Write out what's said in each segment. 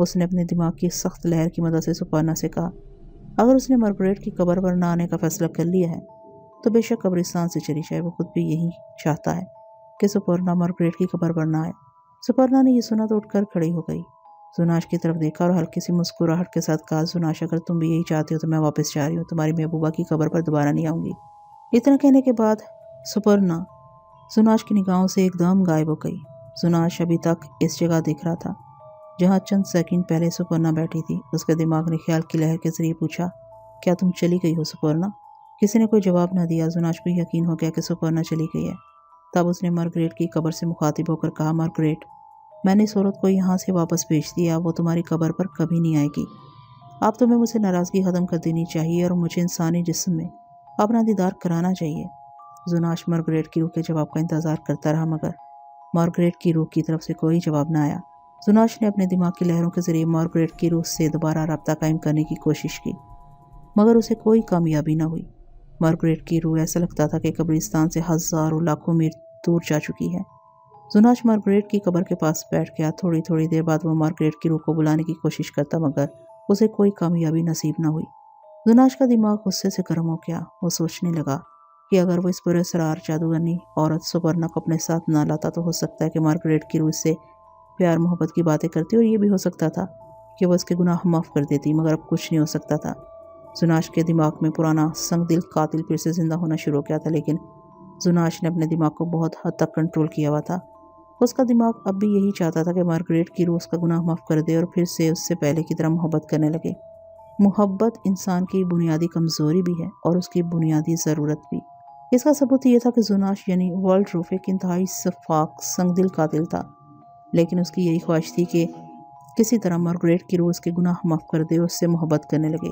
اس نے اپنے دماغ کی سخت لہر کی مدد سے سپرنا سے کہا، اگر اس نے مارگریٹ کی قبر پر نہ آنے کا فیصلہ کر لیا ہے تو بے شک قبرستان سے چلی جائے۔ وہ خود بھی یہی چاہتا ہے کہ سپرنا مارگریٹ کی قبر پر نہ آئے۔ سپرنا نے یہ سنا تو اٹھ کر کھڑی ہو گئی، زناش کی طرف دیکھا اور ہلکی سی مسکراہٹ کے ساتھ کہا، زناش اگر تم بھی یہی چاہتی ہو تو میں واپس جا رہی ہوں، تمہاری محبوبہ کی قبر پر دوبارہ نہیں آؤں گی۔ اتنا کہنے کے بعد سپرنا زناش کی نگاہوں سے ایک دم غائب ہو گئی۔ زناش ابھی تک اس جگہ دیکھ رہا تھا جہاں چند سیکنڈ پہلے سپرنا بیٹھی تھی۔ اس کے دماغ نے خیال کی لہر کے ذریعے پوچھا، کیا تم چلی گئی ہو سپرنا؟ کسی نے کوئی جواب نہ دیا۔ زناش کو یقین ہو گیا کہ سپرنا چلی گئی ہے۔ تب اس نے مارگریٹ کی قبر سے مخاطب ہو کر کہا، مارگریٹ، میں نے اس عورت کو یہاں سے واپس بھیج دیا، وہ تمہاری قبر پر کبھی نہیں آئے گی۔ اب تمہیں مجھ سے ناراضگی ختم کر دینی چاہیے اور مجھے انسانی جسم میں اپنا دیدار کرانا چاہیے۔ زناش مارگریٹ کی روح کے جواب کا انتظار کرتا رہا، مگر مارگریٹ کی روح کی طرف سے کوئی جواب نہ آیا۔ زناش نے اپنے دماغ کی لہروں کے ذریعے مارگریٹ کی روح سے دوبارہ رابطہ قائم کرنے کی کوشش کی، مگر اسے کوئی کامیابی نہ ہوئی۔ مارگریٹ کی روح ایسا لگتا تھا کہ قبرستان سے ہزاروں لاکھوں میل دور جا چکی ہے۔ زناش مارگریٹ کی قبر کے پاس بیٹھ گیا۔ تھوڑی دیر بعد وہ مارگریٹ کی روح کو بلانے کی کوشش کرتا، مگر اسے کوئی کامیابی نصیب نہ ہوئی۔ زناش کا دماغ غصے سے گرم ہو گیا۔ وہ سوچنے لگا کہ اگر وہ اس پر اسرار جادوگرنی عورت سپرنا کو اپنے ساتھ نہ لاتا تو ہو سکتا ہے کہ مارگریٹ کی روح سے پیار محبت کی باتیں کرتی، اور یہ بھی ہو سکتا تھا کہ وہ اس کے گناہ معاف کر دیتی، مگر اب کچھ نہیں ہو سکتا تھا۔ زناش کے دماغ میں پرانا سنگ دل قاتل پھر سے زندہ ہونا شروع کیا تھا، لیکن زناش نے اپنے دماغ کو بہت حد تک کنٹرول کیا ہوا تھا۔ اس کا دماغ اب بھی یہی چاہتا تھا کہ مارگریٹ کی روح اس کا گناہ معاف کر دے اور پھر سے اس سے پہلے کی طرح محبت کرنے لگے۔ محبت انسان کی بنیادی کمزوری بھی ہے اور اس کی بنیادی ضرورت بھی۔ اس کا ثبوت یہ تھا کہ زناش یعنی والڈروف ایک انتہائی شفاق سنگ دل قاتل تھا، لیکن اس کی یہی خواہش تھی کہ کسی طرح مارگریٹ کی روح اس کے گناہ معاف کر دے اور اس سے محبت کرنے لگے۔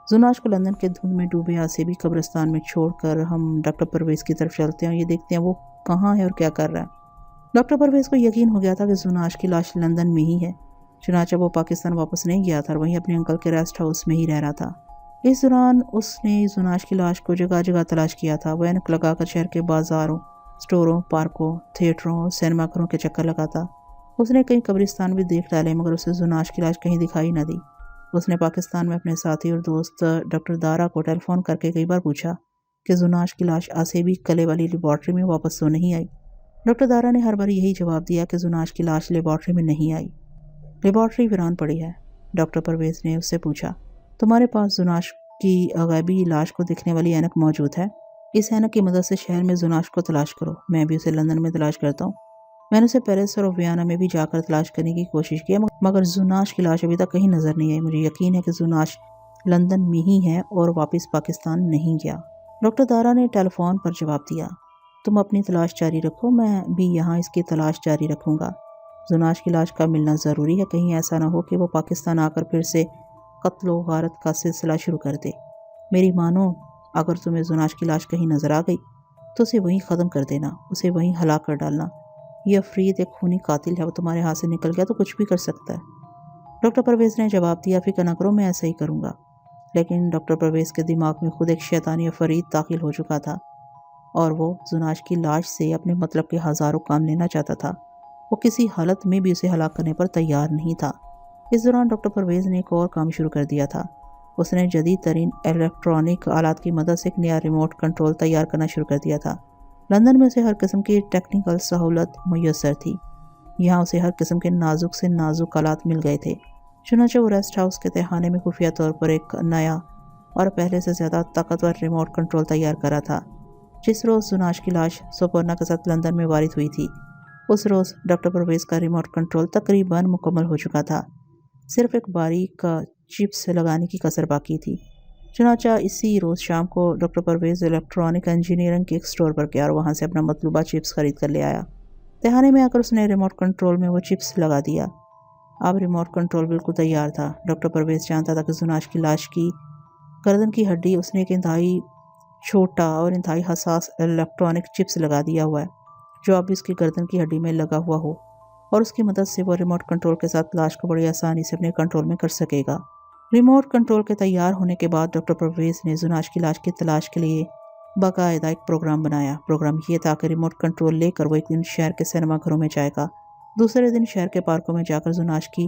زناش کو لندن کے دھند میں ڈوبے آسیبی قبرستان میں چھوڑ کر ہم ڈاکٹر پرویز کی طرف چلتے ہیں اور یہ دیکھتے ہیں وہ کہاں ہے اور کیا کر رہا ہے۔ ڈاکٹر پرویز کو یقین ہو گیا تھا کہ زناش کی لاش لندن میں ہی ہے، چنانچہ وہ پاکستان واپس نہیں گیا تھا اور وہیں اپنے انکل کے ریسٹ ہاؤس میں ہی رہ رہا تھا۔ اس دوران اس نے زناش کی لاش کو جگہ جگہ تلاش کیا تھا۔ وہ اینک لگا کر شہر کے بازاروں، سٹوروں، پارکوں، تھیٹروں اور سینما گھروں کے چکر لگاتا۔ اس نے کئی قبرستان بھی دیکھ ڈالے، مگر اسے زناش کی لاش کہیں دکھائی نہ دی۔ اس نے پاکستان میں اپنے ساتھی اور دوست ڈاکٹر دارا کو ٹیلی فون کر کے کئی بار پوچھا کہ زناش کی لاش آسیبی قلعے والی لیبارٹری میں واپس تو نہیں آئی۔ ڈاکٹر دارا نے ہر بار یہی جواب دیا کہ زناش کی لاش لیبارٹری میں نہیں آئی، لیبارٹری ویران پڑی ہے۔ ڈاکٹر پرویز نے اس سے پوچھا، تمہارے پاس زناش کی غائبی لاش کو دیکھنے والی اینک موجود ہے؟ اس اینک کی مدد سے شہر میں زناش کو تلاش کرو، میں بھی اسے لندن میں تلاش کرتا ہوں۔ میں نے اسے پیرس اور ویانا میں بھی جا کر تلاش کرنے کی کوشش کی، مگر زناش کی لاش ابھی تک کہیں نظر نہیں آئی۔ مجھے یقین ہے کہ زناش لندن میں ہی ہے اور واپس پاکستان نہیں گیا۔ ڈاکٹر دارا نے ٹیلی فون پر جواب دیا، تم اپنی تلاش جاری رکھو، میں بھی یہاں اس کی تلاش جاری رکھوں گا۔ زناش کی لاش کا ملنا ضروری ہے، کہیں ایسا نہ ہو کہ وہ پاکستان آ کر پھر سے قتل و غارت کا سلسلہ شروع کر دے۔ میری مانو، اگر تمہیں زناش کی لاش کہیں نظر آ گئی تو اسے وہیں ختم کر دینا، اسے وہیں ہلاک کر ڈالنا۔ یہ افریت ایک خونی قاتل ہے، وہ تمہارے ہاتھ سے نکل گیا تو کچھ بھی کر سکتا ہے۔ ڈاکٹر پرویز نے جواب دیا، فکر نہ کرو، میں ایسا ہی کروں گا۔ لیکن ڈاکٹر پرویز کے دماغ میں خود ایک شیطانی افریت داخل ہو چکا تھا اور وہ زناش کی لاش سے اپنے مطلب کے ہزاروں کام لینا چاہتا تھا۔ وہ کسی حالت میں بھی اسے ہلاک کرنے پر تیار نہیں تھا۔ اس دوران ڈاکٹر پرویز نے ایک اور کام شروع کر دیا تھا۔ اس نے جدید ترین الیکٹرانک آلات کی مدد سے ایک نیا ریموٹ کنٹرول تیار کرنا شروع کر دیا تھا۔ لندن میں اسے ہر قسم کی ٹیکنیکل سہولت میسر تھی۔ یہاں اسے ہر قسم کے نازک سے نازک آلات مل گئے تھے۔ چنانچہ وہ ریسٹ ہاؤس کے تہھانے میں خفیہ طور پر ایک نیا اور پہلے سے زیادہ طاقتور ریموٹ کنٹرول تیار کر رہا تھا۔ جس روز زناش کی لاش سپرنا کے ساتھ لندن میں وارد ہوئی تھی، اس روز ڈاکٹر پرویز کا ریموٹ کنٹرول تقریباً مکمل ہو چکا تھا۔ صرف ایک باریک چپس لگانے کی کسر باقی تھی۔ چنانچہ اسی روز شام کو ڈاکٹر پرویز الیکٹرانک انجینئرنگ کے ایک اسٹور پر گیا اور وہاں سے اپنا مطلوبہ چپس خرید کر لے آیا۔ تہھانے میں آ کر اس نے ریموٹ کنٹرول میں وہ چپس لگا دیا۔ اب ریموٹ کنٹرول بالکل تیار تھا۔ ڈاکٹر پرویز جانتا تھا کہ زناش کی لاش کی گردن کی ہڈی اس نے ایک انتہائی چھوٹا اور انتہائی حساس الیکٹرانک چپس لگا دیا ہوا ہے جو اب اس کی گردن کی ہڈی میں لگا ہوا ہو، اور اس کی مدد سے وہ ریموٹ کنٹرول کے ساتھ لاش کو بڑی آسانی سے اپنے کنٹرول میں کر سکے گا۔ ریموٹ کنٹرول کے تیار ہونے کے بعد ڈاکٹر پرویز نے زناش کی لاش کی تلاش کے لیے باقاعدہ ایک پروگرام بنایا۔ پروگرام یہ تھا کہ ریموٹ کنٹرول لے کر وہ ایک دن شہر کے سینما گھروں میں جائے گا، دوسرے دن شہر کے پارکوں میں جا کر زناش کی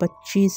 25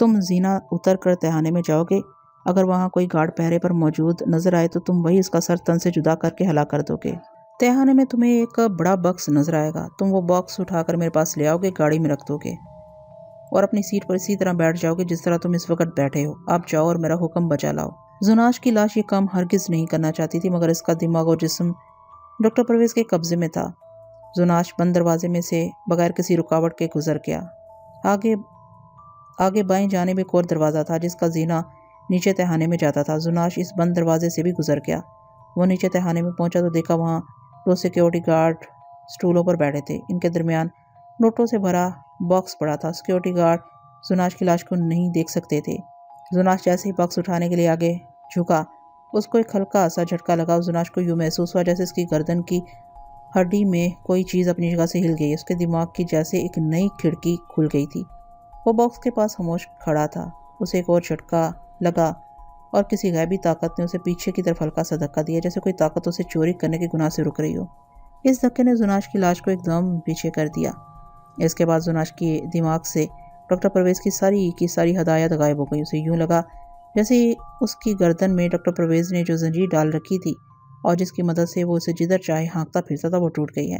تم زینہ اتر کر تہانے میں جاؤ گے، اگر وہاں کوئی گارڈ پہرے پر موجود نظر آئے تو تم وہی اس کا سر تن سے جدا کر کے ہلا کر دو گے۔ تہانے میں تمہیں ایک بڑا باکس نظر آئے گا، تم وہ باکس اٹھا کر میرے پاس لے آؤ گے، گاڑی میں رکھ دو گے اور اپنی سیٹ پر اسی طرح بیٹھ جاؤ گے جس طرح تم اس وقت بیٹھے ہو۔ اب جاؤ اور میرا حکم بجا لاؤ۔ زناش کی لاش یہ کام ہرگز نہیں کرنا چاہتی تھی، مگر اس کا دماغ و جسم ڈاکٹر پرویز کے قبضے میں تھا۔ زناش بند دروازے میں سے بغیر کسی رکاوٹ کے گزر گیا۔ آگے بائیں جانب ایک اور دروازہ تھا جس کا زینہ نیچے تہانے میں جاتا تھا۔ زناش اس بند دروازے سے بھی گزر گیا۔ وہ نیچے تہانے میں پہنچا تو دیکھا وہاں 2 سیکیورٹی گارڈ سٹولوں پر بیٹھے تھے، ان کے درمیان نوٹوں سے بھرا باکس پڑا تھا۔ سیکیورٹی گارڈ زناش کی لاش کو نہیں دیکھ سکتے تھے۔ زناش جیسے ہی باکس اٹھانے کے لیے آگے جھکا، اس کو ایک ہلکا سا جھٹکا لگا اور زناش کو یوں محسوس ہوا جیسے اس کی گردن کی ہڈی میں کوئی چیز اپنی جگہ سے ہل گئی۔ اس کے دماغ کی جیسے ایک نئی کھڑکی کھل گئی تھی۔ وہ باکس کے پاس خاموش کھڑا تھا۔ اسے ایک اور جھٹکا لگا اور کسی غیبی طاقت نے اسے پیچھے کی طرف ہلکا سا دھکا دیا، جیسے کوئی طاقت اسے چوری کرنے کے گناہ سے رک رہی ہو۔ اس دھکے نے زناش کی لاش کو ایک دم پیچھے کر دیا۔ اس کے بعد زناش کی دماغ سے ڈاکٹر پرویز کی ساری ہدایت غائب ہو گئی۔ اسے یوں لگا جیسے اس کی گردن میں ڈاکٹر پرویز نے جو زنجیر ڈال رکھی تھی اور جس کی مدد سے وہ اسے جدھر چاہے ہانکتا پھرتا تھا، وہ ٹوٹ گئی ہے۔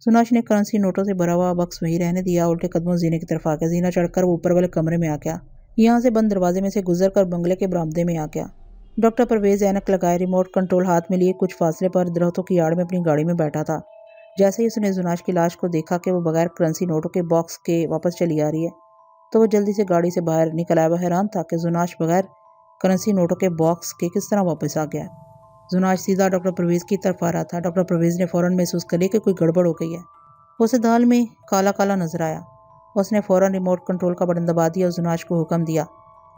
زناش نے کرنسی نوٹوں سے بھرا ہوا باکس وہیں رہنے دیا، الٹے قدموں زینے کی طرف آ گیا۔ زینہ چڑھ کر وہ اوپر والے کمرے میں آ گیا، یہاں سے بند دروازے میں سے گزر کر بنگلے کے برآمدے میں آ گیا۔ ڈاکٹر پرویز اینک لگائے، ریموٹ کنٹرول ہاتھ میں لیے کچھ فاصلے پر درختوں کی آڑ میں اپنی گاڑی میں بیٹھا تھا۔ جیسے ہی اس نے زناش کی لاش کو دیکھا کہ وہ بغیر کرنسی نوٹوں کے باکس کے واپس چلی آ رہی ہے تو وہ جلدی سے گاڑی سے باہر نکل آیا۔ وہ حیران تھا کہ زناش بغیر کرنسی نوٹوں کے باکس کے کس طرح واپس آ گیا۔ زناش سیدھا ڈاکٹر پرویز کی طرف آ رہا تھا۔ ڈاکٹر پرویز نے فوراً محسوس کر لیا کہ کوئی گڑبڑ ہو گئی ہے۔ اسے دال میں کالا کالا نظر آیا۔ اس نے فوراً ریموٹ کنٹرول کا بٹن دبا دیا اور زناش کو حکم دیا،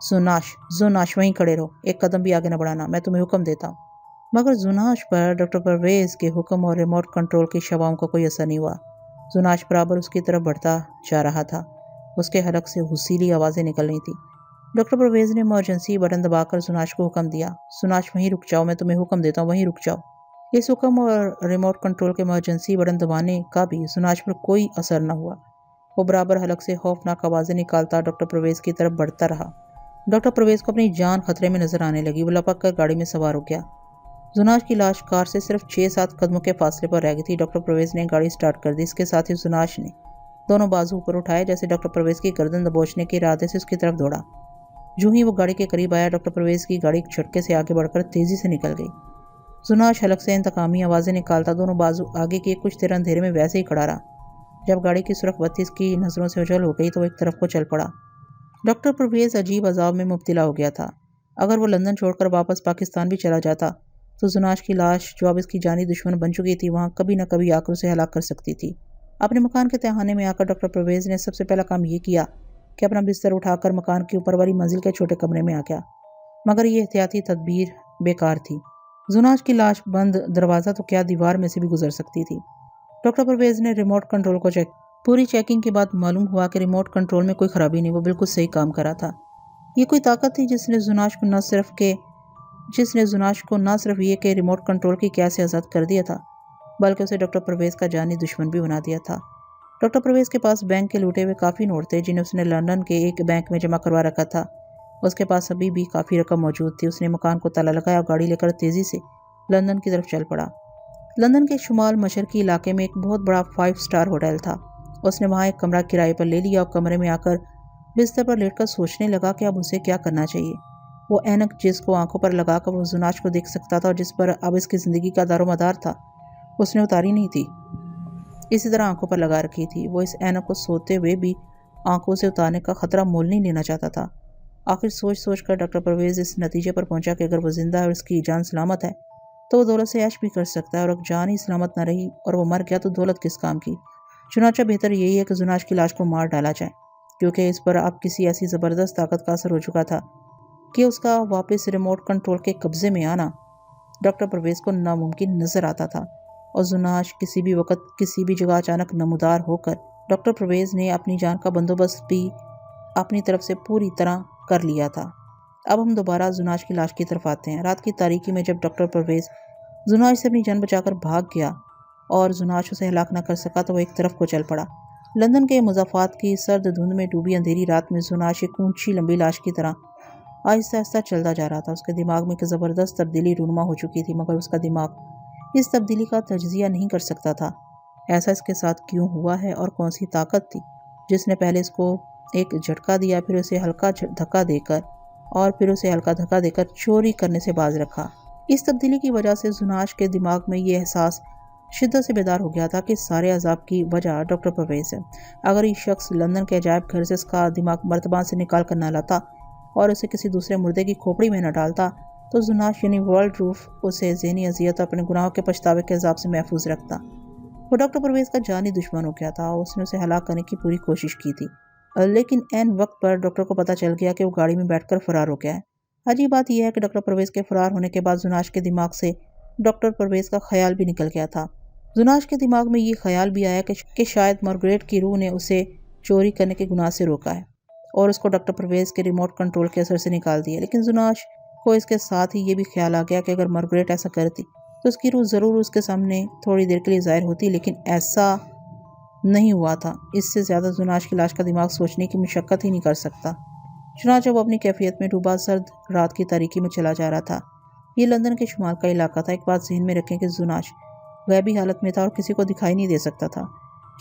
زناش وہیں کھڑے رہو، ایک قدم بھی آگے نہ بڑھانا، میں تمہیں حکم دیتا ہوں۔ مگر زناش پر ڈاکٹر پرویز کے حکم اور ریموٹ کنٹرول کی شعاؤں کا کوئی اثر نہیں ہوا۔ زناش برابر اس کی طرف بڑھتا جا رہا تھا۔ اس کے حلق سے حسیلی آوازیں نکل رہی تھیں۔ ڈاکٹر پرویز نے ایمرجنسی بٹن دبا کر زناش کو حکم دیا، زناش وہیں رک جاؤ، میں تمہیں حکم دیتا ہوں، وہیں رک جاؤ۔ اس حکم اور ریموٹ کنٹرول کے ایمرجنسی بٹن دبانے کا بھی زناش پر کوئی اثر نہ ہوا۔ وہ برابر حلق سے خوفناک آوازیں نکالتا ڈاکٹر پرویز کی طرف بڑھتا رہا۔ ڈاکٹر پرویز کو اپنی جان خطرے میں نظر آنے لگی۔ وہ لپک کر گاڑی میں سوار ہو گیا۔ زناش کی لاش کار سے صرف 6-7 قدموں کے فاصلے پر رہ گئی تھی۔ ڈاکٹر پرویز نے گاڑی سٹارٹ کر دی۔ اس کے ساتھ ہی زناش نے دونوں بازو اوپر اٹھائے جیسے ڈاکٹر پرویز کی گردن دبوچنے کے ارادے سے اس کی طرف دوڑا۔ جو ہی وہ گاڑی کے قریب آیا، ڈاکٹر پرویز کی گاڑی ایک جھٹکے سے آگے بڑھ کر تیزی سے نکل گئی۔ زناش حلق سے انتقامی آوازیں نکالتا دونوں بازو آگے کیے کچھ دیر اندھیرے میں ویسے ہی کھڑا رہا۔ جب گاڑی کی سرخ بتی اس کی نظروں سے اوجھل ہو گئی تو وہ ایک طرف کو چل پڑا۔ ڈاکٹر پرویز عجیب عذاب میں مبتلا ہو گیا تھا۔ اگر وہ لندن چھوڑ کر واپس پاکستان بھی چلا جاتا تو زناش کی لاش جو اب اس کی جانی دشمن بن چکی تھی وہاں کبھی نہ کبھی آ کر اسے ہلاک کر سکتی تھی۔ اپنے مکان کے تہانے میں آ کر ڈاکٹر پرویز نے سب سے پہلا کام یہ کیا کہ اپنا بستر اٹھا کر مکان کی اوپر والی منزل کے چھوٹے کمرے میں آ گیا، مگر یہ احتیاطی تدبیر بیکار تھی۔ زناش کی لاش بند دروازہ تو کیا دیوار میں سے بھی گزر سکتی تھی۔ ڈاکٹر پرویز نے ریموٹ کنٹرول کو پوری چیکنگ کے بعد معلوم ہوا کہ ریموٹ کنٹرول میں کوئی خرابی نہیں، وہ بالکل صحیح کام کر رہا تھا۔ یہ کوئی طاقت تھی جس نے زناش کو نہ صرف یہ کہ ریموٹ کنٹرول کی قید سے آزاد کر دیا تھا بلکہ اسے ڈاکٹر پرویز کا جانی دشمن بھی بنا دیا تھا۔ ڈاکٹر پرویز کے پاس بینک کے لوٹے ہوئے کافی نوٹ تھے جنہیں اس نے لندن کے ایک بینک میں جمع کروا رکھا تھا۔ اس کے پاس ابھی بھی کافی رقم موجود تھی۔ اس نے مکان کو تالا لگایا اور گاڑی لے کر تیزی سے لندن کی طرف چل پڑا۔ لندن کے شمال مشرقی علاقے میں ایک بہت بڑا 5 اسٹار ہوٹل تھا۔ اس نے وہاں ایک کمرہ کرائے پر لے لیا اور کمرے میں آ کر بستر پر لیٹ کر سوچنے لگا کہ اب اسے کیا کرنا چاہیے۔ وہ اینک جس کو آنکھوں پر لگا کر وہ زناش کو دیکھ سکتا تھا اور جس پر اب اس کی زندگی کا دار و مدار تھا، اس نے اتاری نہیں تھی، اسی طرح آنکھوں پر لگا رکھی تھی۔ وہ اس اینک کو سوتے ہوئے بھی آنکھوں سے اتارنے کا خطرہ مول نہیں لینا چاہتا تھا۔ آخر سوچ کر ڈاکٹر پرویز اس نتیجے پر پہنچا کہ اگر وہ زندہ ہے اور اس کی جان سلامت ہے تو وہ دولت سے عیش بھی کر سکتا ہے، اور اگر جان ہی سلامت نہ رہی اور وہ مر گیا تو دولت کس کام کی۔ چنانچہ بہتر یہی ہے کہ زناش کی لاش کو مار ڈالا جائے، کیونکہ اس پر اب کسی ایسی زبردست طاقت کا اثر ہو چکا تھا کہ اس کا واپس ریموٹ کنٹرول کے قبضے میں آنا ڈاکٹر پرویز کو ناممکن نظر آتا تھا، اور زناش کسی بھی وقت کسی بھی جگہ اچانک نمودار ہو کر ڈاکٹر پرویز نے اپنی جان کا بندوبست بھی اپنی طرف سے پوری طرح کر لیا تھا۔ اب ہم دوبارہ زناش کی لاش کی طرف آتے ہیں۔ رات کی تاریکی میں جب ڈاکٹر پرویز زناش سے اپنی جان بچا کر بھاگ گیا اور زناش اسے ہلاک نہ کر سکا تو وہ ایک طرف کو چل پڑا۔ لندن کے مضافات کی سرد دھند میں ڈوبی اندھیری رات میں زناش ایک اونچی لمبی لاش کی طرح آہستہ آہستہ چلتا جا رہا تھا۔ اس کے دماغ میں ایک زبردست تبدیلی رونما ہو چکی تھی، مگر اس کا دماغ اس تبدیلی کا تجزیہ نہیں کر سکتا تھا۔ ایسا اس کے ساتھ کیوں ہوا ہے اور کون سی طاقت تھی جس نے پہلے اس کو ایک جھٹکا دیا، پھر اسے ہلکا دھکا دے کر چوری کرنے سے باز رکھا۔ اس تبدیلی کی وجہ سے زناش کے دماغ میں یہ احساس شدت سے بیدار ہو گیا تھا کہ سارے عذاب کی وجہ ڈاکٹر پرویز ہے۔ اگر یہ شخص لندن کے عجائب گھر سے اس کا دماغ مرتبان سے نکال کر نہ لاتا اور اسے کسی دوسرے مردے کی کھوپڑی میں نہ ڈالتا تو زناش یعنی ورلڈ روف اسے ذہنی اذیت اور اپنے گناہوں کے پچھتاوے کے عذاب سے محفوظ رکھتا۔ وہ ڈاکٹر پرویز کا جانی دشمن ہو گیا تھا اور اس نے اسے ہلاک کرنے کی پوری کوشش کی تھی، لیکن عین وقت پر ڈاکٹر کو پتہ چل گیا کہ وہ گاڑی میں بیٹھ کر فرار ہو گیا ہے۔ عجیب بات یہ ہے کہ ڈاکٹر پرویز کے فرار ہونے کے بعد زناش کے دماغ سے ڈاکٹر پرویز کا خیال بھی نکل گیا تھا۔ زناش کے دماغ میں یہ خیال بھی آیا کہ شاید مارگریٹ کی روح نے اسے چوری کرنے کے گناہ سے روکا ہے اور اس کو ڈاکٹر پرویز کے ریموٹ کنٹرول کے اثر سے نکال دیا، لیکن زناش کو اس کے ساتھ ہی یہ بھی خیال آ گیا کہ اگر مارگریٹ ایسا کرتی تو اس کی روح ضرور اس کے سامنے تھوڑی دیر کے لیے ظاہر ہوتی، لیکن ایسا نہیں ہوا تھا۔ اس سے زیادہ زناش کی لاش کا دماغ سوچنے کی مشقت ہی نہیں کر سکتا۔ چنانچہ وہ اپنی کیفیت میں ڈوبا سرد رات کی تاریکی میں چلا جا رہا تھا۔ یہ لندن کے شمال کا علاقہ تھا۔ ایک بات ذہن میں رکھیں کہ زناش غیبی حالت میں تھا اور کسی کو دکھائی نہیں دے سکتا تھا۔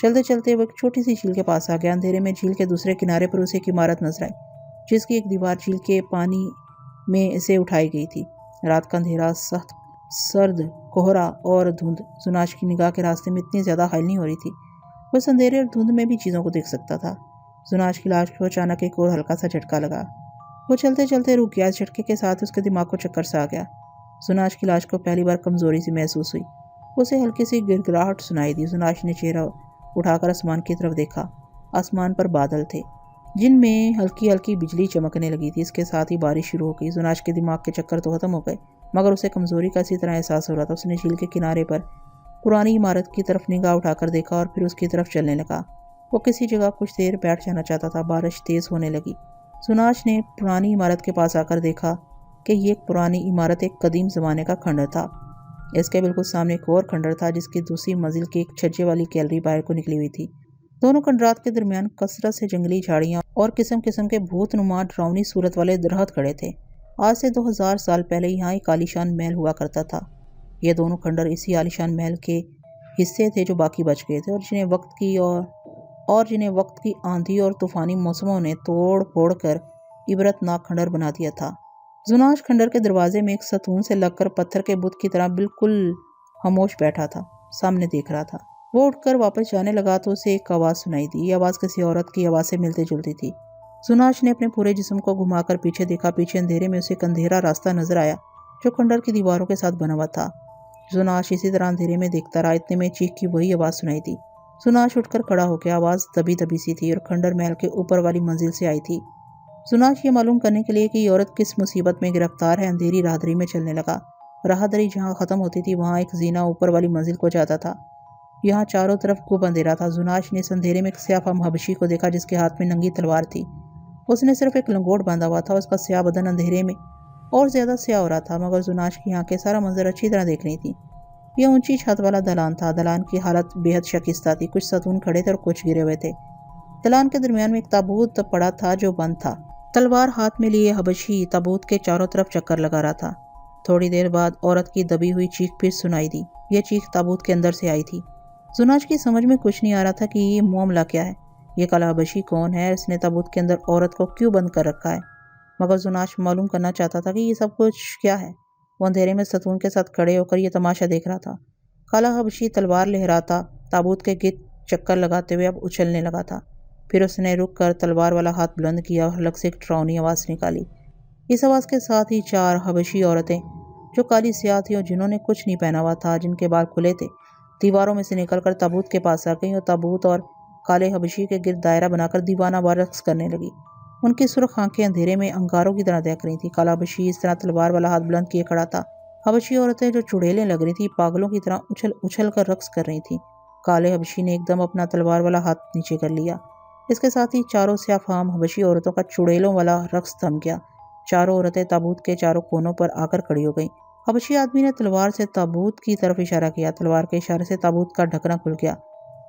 چلتے چلتے وہ ایک چھوٹی سی جھیل کے پاس آ گیا۔ اندھیرے میں جھیل کے دوسرے کنارے پر اسے ایک عمارت نظر آئی جس کی ایک دیوار جھیل کے پانی میں سے اٹھائی گئی تھی۔ رات کا اندھیرا، سخت سرد کوہرا اور دھند زناش کی نگاہ کے راستے میں اتنی زیادہ حائل نہیں ہو رہی تھی۔ وہ اس اندھیرے اور دھند میں بھی چیزوں کو دیکھ سکتا تھا۔ زناش کی لاش کو اچانک ایک اور ہلکا سا جھٹکا لگا۔ وہ چلتے چلتے رک گیا۔ اس جھٹکے کے ساتھ اس کے دماغ کو چکر سا آ گیا۔ زناش کی لاش کو پہلی بار کمزوری سی محسوس ہوئی۔ اسے ہلکی سی گڑگڑاہٹ سنائی دی۔ زناش نے چہرہ اٹھا کر آسمان کی طرف دیکھا۔ آسمان پر بادل تھے جن میں ہلکی ہلکی بجلی چمکنے لگی تھی۔ اس کے ساتھ ہی بارش شروع ہو گئی۔ زناش کے دماغ کے چکر تو ختم ہو گئے، مگر اسے کمزوری کا اسی طرح احساس ہو رہا تھا۔ اس نے جھیل کے کنارے پر پرانی عمارت کی طرف نگاہ اٹھا کر دیکھا اور پھر اس کی طرف چلنے لگا۔ وہ کسی جگہ کچھ دیر بیٹھ جانا چاہتا تھا۔ بارش تیز ہونے لگی۔ زناش نے پرانی عمارت کے پاس آ کر دیکھا کہ یہ ایک پرانی عمارت ایک قدیم زمانے کا کھنڈر تھا۔ اس کے بالکل سامنے ایک اور کھنڈر تھا جس کی دوسری منزل کی ایک چھجے والی گیلری باہر کو نکلی ہوئی تھی۔ دونوں کھنڈرات کے درمیان کثرت سے جنگلی جھاڑیاں اور قسم قسم کے بھوت نما ڈراؤنی صورت والے درخت کھڑے تھے۔ آج سے 2000 سال پہلے یہاں ایک عالیشان محل ہوا کرتا تھا۔ یہ دونوں کھنڈر اسی عالیشان محل کے حصے تھے جو باقی بچ گئے تھے اور جنہیں وقت کی آندھی اور طوفانی موسموں نے توڑ پھوڑ کر عبرت ناک کھنڈر بنا دیا تھا۔ زناش کھنڈر کے دروازے میں ایک ستون سے لگ کر پتھر کے بت کی طرح بالکل خاموش بیٹھا تھا، سامنے دیکھ رہا تھا۔ وہ اٹھ کر واپس جانے لگا تو اسے ایک آواز سنائی دی۔ یہ آواز کسی عورت کی آواز سے ملتی جلتی تھی۔ زناش نے اپنے پورے جسم کو گھما کر پیچھے دیکھا۔ پیچھے اندھیرے میں اسے ایک اندھیرا راستہ نظر آیا جو کھنڈر کی دیواروں کے ساتھ بنا ہوا تھا۔ زناش اسی طرح اندھیرے میں دیکھتا رہا۔ اتنے میں چیخ کی وہی آواز سنائی دی۔ زناش اٹھ کر کھڑا ہو گیا۔ آواز دبی دبی سی تھی اور کھنڈر محل کے اوپر والی منزل سے آئی تھی۔ زناش یہ معلوم کرنے کے لیے کہ یہ عورت کس مصیبت میں گرفتار ہے اندھیری راہدری میں چلنے لگا۔ راہدری جہاں ختم ہوتی تھی وہاں ایک زینہ اوپر والی منزل کو جاتا تھا۔ یہاں چاروں طرف گھب اندھیرا تھا۔ زناش نے اس اندھیرے میں ایک سیاہ فام حبشی کو دیکھا جس کے ہاتھ میں ننگی تلوار تھی۔ اس نے صرف ایک لنگوٹ باندھا ہوا تھا۔ اس کا سیاہ بدن اندھیرے میں اور زیادہ سیاہ ہو رہا تھا، مگر زناش کی آنکھیں سارا منظر اچھی طرح دیکھ رہی تھیں۔ یہ اونچی چھت والا دلان تھا۔ دلان کی حالت بے حد شکستہ تھی۔ کچھ ستون کھڑے تھے اور کچھ گرے ہوئے تھے۔ دلان کے درمیان میں ایک تابوت پڑا تھا جو بند تھا۔ تلوار ہاتھ میں لیے حبشی تابوت کے چاروں طرف چکر لگا رہا تھا۔ تھوڑی دیر بعد عورت کی دبی ہوئی چیخ پھر سنائی دی۔ یہ چیخ تابوت کے اندر سے آئی تھی۔ زناش کی سمجھ میں کچھ نہیں آ رہا تھا کہ یہ معاملہ کیا ہے۔ یہ کالا حبشی کون ہے؟ اس نے تابوت کے اندر عورت کو کیوں بند کر رکھا ہے؟ مگر زناش معلوم کرنا چاہتا تھا کہ یہ سب کچھ کیا ہے۔ وہ اندھیرے میں ستون کے ساتھ کھڑے ہو کر یہ تماشا دیکھ رہا تھا۔ کالا حبشی تلوار لہراتا تابوت کے گرد چکر لگاتے ہوئے اب اچھلنے لگا تھا۔ پھر اس نے رک کر تلوار والا ہاتھ بلند کیا اور حلق سے ایک ڈراؤنی آواز نکالی۔ اس آواز کے ساتھ ہی 4 حبشی عورتیں جو کالی سیاہ تھیں اور جنہوں نے کچھ نہیں پہنا ہوا تھا، جن کے بال کھلے تھے، دیواروں میں سے نکل کر تابوت کے پاس آ گئیں اور تابوت اور کالے حبشی کے گرد دائرہ بنا کر دیوانہ وار رقص کرنے لگی۔ ان کی سرخ آنکھیں اندھیرے میں انگاروں کی طرح دیکھ رہی تھیں۔ کالا حبشی اس طرح تلوار والا ہاتھ بلند کیے کھڑا تھا۔ حبشی عورتیں جو چڑیلیں لگ رہی تھیں پاگلوں کی طرح اچھل اچھل کر رقص کر رہی تھیں۔ کالے حبشی نے ایک دم اپنا تلوار والا ہاتھ نیچے کر لیا۔ اس کے ساتھ ہی چاروں سیاہ فام حبشی عورتوں کا چڑیلوں والا رقص تھم گیا۔ چاروں عورتیں تابوت کے چاروں کونوں پر آ کر کھڑی ہو گئیں۔ حبشی آدمی نے تلوار سے تابوت کی طرف اشارہ کیا۔ تلوار کے اشارے سے تابوت کا ڈھکنا کھل گیا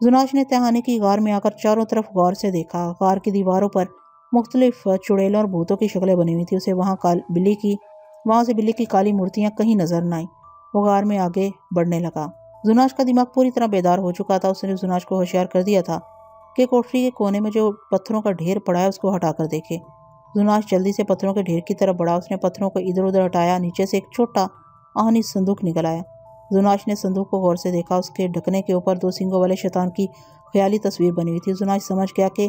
زناش نے تہانے کی غار میں آ کر چاروں طرف غور سے دیکھا۔ غار کی دیواروں پر مختلف چڑیلوں اور بھوتوں کی شکلیں بنی ہوئی تھی۔ اسے وہاں سے بلی کی کالی مورتیاں کہیں نظر نہ آئیں۔ وہ غار میں آگے بڑھنے لگا۔ زناش کا دماغ پوری طرح بیدار ہو چکا تھا۔ اس نے زناش کو ہوشیار کر دیا تھا کہ کوٹری کے کونے میں جو پتھروں کا ڈھیر پڑا ہے اس کو ہٹا کر دیکھے۔ زناش جلدی سے پتھروں کے ڈھیر کی طرف بڑھا۔ اس نے پتھروں کو ادھر ادھر ہٹایا۔ نیچے سے ایک چھوٹا آہنی صندوق نکل آیا۔ زناش نے صندوق کو غور سے دیکھا۔ اس کے ڈھکنے کے اوپر 2 سینگوں والے شیطان کی خیالی تصویر بنی ہوئی تھی۔ زناش سمجھ گیا کہ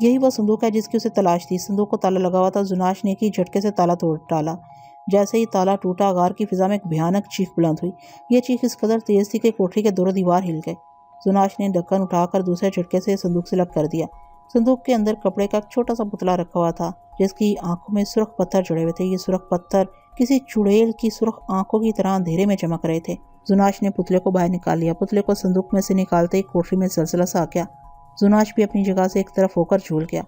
یہی وہ صندوق ہے جس کی اسے تلاش تھی۔ صندوق کو تالا لگا ہوا تھا۔ زناش نے ایک ہی جھٹکے سے تالا توڑ ڈالا۔ جیسے ہی تالا ٹوٹا، غار کی فضا میں ایک بھیانک چیخ بلند ہوئی۔ یہ چیخ اس قدر تیز تھی کہ کوٹری کے دور و دیوار ہل گئے۔ زناش نے ڈھکن اٹھا کر دوسرے جھٹکے سے صندوق سے الگ کر دیا۔ صندوق کے اندر کپڑے کا ایک چھوٹا سا پتلا رکھا ہوا تھا جس کی آنکھوں میں سرخ پتھر جڑے ہوئے تھے۔ یہ سرخ پتھر کسی چڑیل کی سرخ آنکھوں کی طرح اندھیرے میں چمک رہے تھے۔ زناش نے پتلے کو باہر نکال لیا۔ پتلے کو صندوق میں سے نکالتے ہی کوٹری میں زلزلہ سا آ گیا۔ زناش بھی اپنی جگہ سے ایک طرف ہو کر جھول گیا۔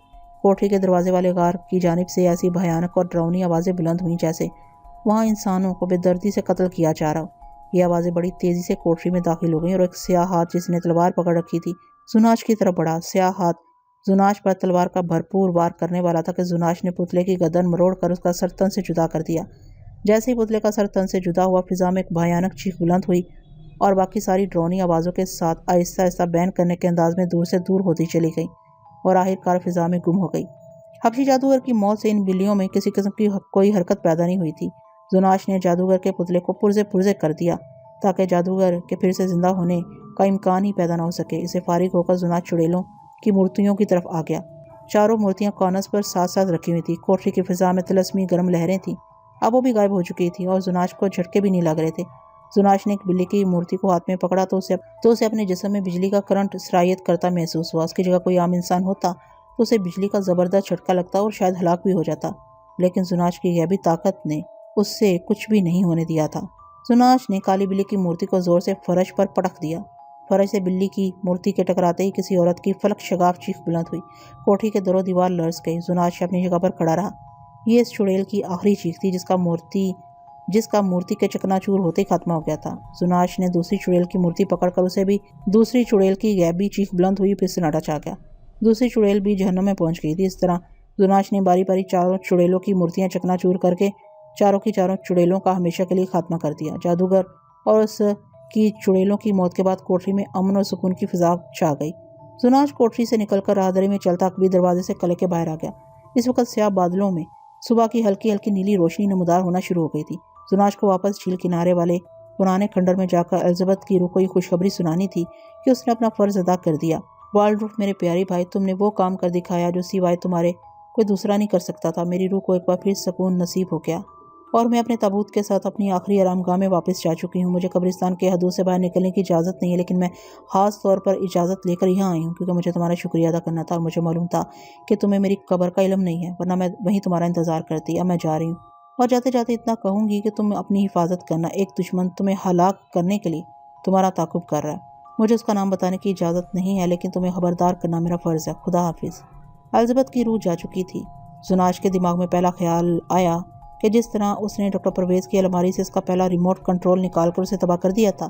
کوٹری کے دروازے والے غار کی جانب سے ایسی بھیانک اور ڈراؤنی آوازیں بلند ہوئیں جیسے وہاں انسانوں کو بے دردی سے قتل کیا جا رہا ہو۔ یہ آوازیں بڑی تیزی سے کوٹری میں داخل ہو گئیں اور ایک سیاہ ہاتھ جس نے تلوار پکڑ رکھی تھی زناش کی طرف بڑھا۔ سیاہ ہاتھ زناش پر تلوار کا بھرپور وار کرنے والا تھا کہ زناش نے پتلے کی گردن مروڑ کر اس کا سر تن سے جدا کر دیا۔ جیسے ہی پتلے کا سر تن سے جدا ہوا، فضا میں ایک بھیانک چیخ بلند ہوئی اور باقی ساری ڈرونی آوازوں کے ساتھ آہستہ آہستہ بیان کرنے کے انداز میں دور سے دور ہوتی چلی گئی اور آخرکار فضا میں گم ہو گئی۔ حبشی جادوگر کی موت سے ان بلیوں میں کسی قسم کی کوئی حرکت پیدا نہیں ہوئی تھی۔ زناش نے جادوگر کے پتلے کو پرزے کر دیا تاکہ جادوگر کے پھر سے زندہ ہونے کا امکان ہی پیدا نہ ہو سکے۔ اسے فارغ ہو کر زناش چڑیلوں کی مورتیوں کی طرف آ گیا۔ چاروں مورتیاں کارنرز پر ساتھ ساتھ رکھی ہوئی تھیں۔ کوٹری کی فضا میں طلسمی گرم لہریں تھیں۔ اب وہ بھی غائب ہو چکی تھیں اور زناش کو جھٹکے بھی نہیں لگ رہے تھے۔ زناش نے ایک بلی کی مورتی کو ہاتھ میں پکڑا تو اسے اپنے جسم میں بجلی کا کرنٹ سرایت کرتا محسوس ہوا۔ اس کی جگہ کوئی عام انسان ہوتا تو اسے بجلی کا زبردست جھٹکا لگتا اور شاید ہلاک بھی ہو جاتا، لیکن زناش کی غیبی طاقت نے اس سے کچھ بھی نہیں ہونے دیا تھا۔ زناش نے کالی بلی کی مورتی کو زور سے فرش پر پٹک دیا۔ فرش سے بلی کی مورتی کے ٹکراتے ہی کسی عورت کی فلک شگاف چیخ بلند ہوئی۔ کوٹری کے در و دیوار لرز گئے۔ زناش اپنی جگہ پر کھڑا رہا۔ یہ اس چڑیل کی آخری چیخ تھی جس کا مورتی کے چکنا چور ہوتے ہی خاتمہ ہو گیا تھا۔ زناش نے دوسری چڑیل کی مورتی پکڑ کر اسے بھی دوسری چڑیل کی غیبی چیخ بلند ہوئی، پھر سناٹا چھا گیا۔ دوسری چڑیل بھی جہنم میں پہنچ گئی تھی۔ اس طرح زناش نے باری باری چاروں چڑیلوں کی مورتیاں چکنا چور کر کے چاروں کی چاروں چڑیلوں کا ہمیشہ کے لیے خاتمہ کر دیا۔ جادوگر اور اس کی چڑیلوں کی موت کے بعد کوٹری میں امن اور سکون کی فضا چھا گئی۔ زناش کوٹری سے نکل کر راہداری میں چلتا کبھی دروازے سے قلعے کے باہر آ گیا۔ اس وقت سیاہ بادلوں میں صبح کی ہلکی ہلکی نیلی روشنی نمودار ہونا شروع ہو گئی تھی۔ زناش کو واپس جھیل کنارے والے پرانے کھنڈر میں جا کر الزبتھ کی روح کو یہ خوشخبری سنانی تھی کہ اس نے اپنا فرض ادا کر دیا۔ والڈروف، میرے پیارے بھائی، تم نے وہ کام کر دکھایا جو سوائے تمہارے کوئی دوسرا نہیں کر سکتا تھا۔ میری روح کو ایک بار پھر سکون نصیب ہو گیا اور میں اپنے تابوت کے ساتھ اپنی آخری آرام گاہ میں واپس جا چکی ہوں۔ مجھے قبرستان کے حدود سے باہر نکلنے کی اجازت نہیں ہے، لیکن میں خاص طور پر اجازت لے کر یہاں آئی ہوں کیونکہ مجھے تمہارا شکریہ ادا کرنا تھا اور مجھے معلوم تھا کہ تمہیں میری قبر کا علم نہیں ہے، ورنہ میں وہیں تمہارا انتظار کرتی۔ اب میں جا رہی ہوں اور جاتے جاتے اتنا کہوں گی کہ تم اپنی حفاظت کرنا۔ ایک دشمن تمہیں ہلاک کرنے کے لیے تمہارا تعاقب کر رہا ہے۔ مجھے اس کا نام بتانے کی اجازت نہیں ہے، لیکن تمہیں خبردار کرنا میرا فرض ہے۔ خدا حافظ۔ الزبتھ کی روح جا چکی تھی۔ زناش کے دماغ میں پہلا خیال آیا کہ جس طرح اس نے ڈاکٹر پرویز کی الماری سے اس کا پہلا ریموٹ کنٹرول نکال کر اسے تباہ کر دیا تھا،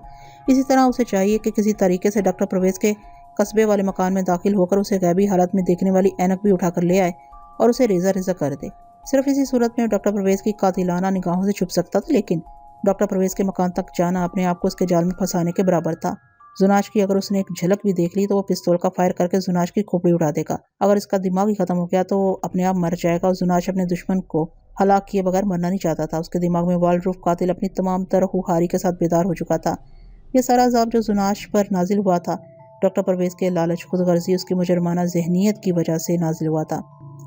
اسی طرح اسے چاہیے کہ کسی طریقے سے ڈاکٹر پرویز کے قصبے والے مکان میں داخل ہو کر اسے غیبی حالت میں دیکھنے والی اینک بھی اٹھا کر لے آئے اور اسے ریزہ ریزہ کر دے۔ صرف اسی صورت میں ڈاکٹر پرویز کی قاتلانہ نگاہوں سے چھپ سکتا تھا، لیکن ڈاکٹر پرویز کے مکان تک جانا اپنے آپ کو اس کے جال میں پھنسانے کے برابر تھا۔ زناش کی اگر اس نے ایک جھلک بھی دیکھ لی تو وہ پستول کا فائر کر کے زناش کی کھوپڑی اڑا دے گا۔ اگر اس کا دماغ ہی ختم ہو گیا تو وہ اپنے آپ مر جائے گا، اور زناش اپنے دشمن کو ہلاک کیے بغیر مرنا نہیں چاہتا تھا۔ اس کے دماغ میں والڈروف قاتل اپنی تمام تر خواری کے ساتھ بیدار ہو چکا تھا۔ یہ سارا عذاب جو زناش پر نازل ہوا تھا، ڈاکٹر پرویز کے لالچ، خود غرضی، اس کی مجرمانہ ذہنیت کی وجہ سے نازل ہوا تھا۔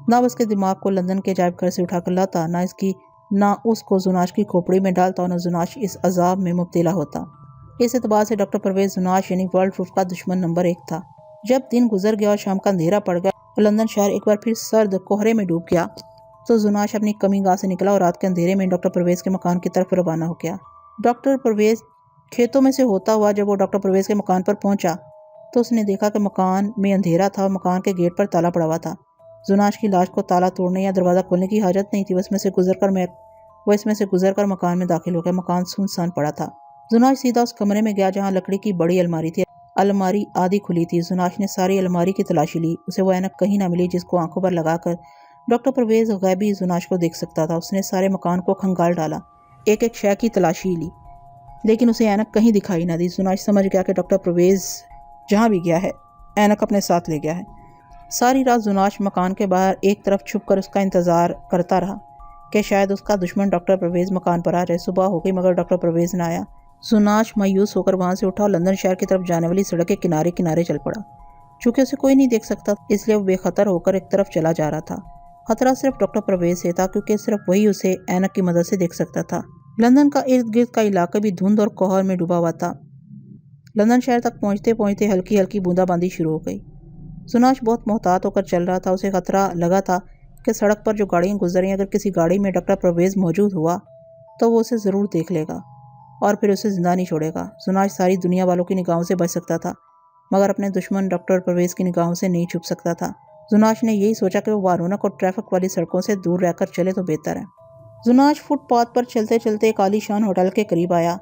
نہ اس کے دماغ کو لندن کے عجائب گھر سے اٹھا کر لاتا، نہ اس کو زناش کی کھوپڑی میں ڈالتا، اور نہ زناش اس عذاب میں مبتلا ہوتا۔ اس اعتبار سے ڈاکٹر پرویز زناش یعنی والڈروف کا دشمن نمبر 1 تھا۔ جب دن گزر گیا اور شام کا اندھیرا پڑ گیا اور لندن شہر ایک بار پھر سرد کوہرے میں ڈوب گیا تو زناش اپنی کمی گاہ سے نکلا اور رات کے اندھیرے میں ڈاکٹر پرویز کے مکان کی طرف روانہ ہو گیا۔ ڈاکٹر پرویز کھیتوں میں سے ہوتا ہوا جب وہ ڈاکٹر پرویز کے مکان پر پہنچا تو اس نے دیکھا کہ مکان میں اندھیرا تھا اور مکان کے گیٹ پر تالا پڑا ہوا تھا۔ زناش کی لاش کو تالا توڑنے یا دروازہ کھولنے کی حاجت نہیں تھی۔ وہ اس میں سے گزر کر مکان میں داخل ہو گیا۔ مکان سنسان پڑا تھا۔ زناش سیدھا اس کمرے میں گیا جہاں لکڑی کی بڑی الماری تھی۔ الماری آدھی کھلی تھی۔ زناش نے ساری الماری کی تلاشی لی، اسے وہ اینک کہیں نہ ملی جس کو آنکھوں پر لگا کر ڈاکٹر پرویز غیبی زناش کو دیکھ سکتا تھا۔ اس نے سارے مکان کو کھنگال ڈالا، ایک ایک شے کی تلاشی لی، لیکن اسے اینک کہیں دکھائی نہ دی۔ زناش سمجھ گیا کہ ڈاکٹر پرویز جہاں بھی گیا ہے اینک اپنے ساتھ لے گیا ہے۔ ساری رات زناش مکان کے باہر ایک طرف چھپ کر اس کا انتظار کرتا رہا کہ شاید اس کا دشمن ڈاکٹر پرویز مکان پر آ جائے۔ صبح ہو گئی مگر ڈاکٹر پرویز نہ آیا۔ زناش مایوس ہو کر وہاں سے اٹھا اور لندن شہر کی طرف جانے والی سڑک کے کنارے کنارے چل پڑا۔ چونکہ اسے کوئی نہیں دیکھ سکتا اس لیے وہ بے خطر ہو کر ایک طرف چلا جا رہا تھا۔ خطرہ صرف ڈاکٹر پرویز سے تھا کیونکہ صرف وہی اسے اینک کی مدد سے دیکھ سکتا تھا۔ لندن کا ارد گرد کا علاقہ بھی دھند اور کوہر میں ڈوبا ہوا تھا۔ لندن شہر تک پہنچتے پہنچتے ہلکی ہلکی بوندا باندی شروع ہو گئی۔ زناش بہت محتاط ہو کر چل رہا تھا۔ اسے خطرہ لگا تھا کہ سڑک پر جو گاڑیاں گزر رہی ہیں، اگر کسی گاڑی میں ڈاکٹر پرویز موجود ہوا تو وہ اسے ضرور دیکھ لے گا اور پھر اسے زندہ نہیں چھوڑے گا۔ زناش ساری دنیا والوں کی نگاہوں سے بچ سکتا تھا مگر اپنے دشمن ڈاکٹر پرویز کی نگاہوں سے نہیں چھپ سکتا تھا۔ زناش نے یہی سوچا کہ وہ وارونق اور ٹریفک والی سڑکوں سے دور رہ کر چلے تو بہتر ہے۔ زناش فٹ پاتھ پر چلتے چلتے ایک عالی شان ہوٹل کے قریب آیا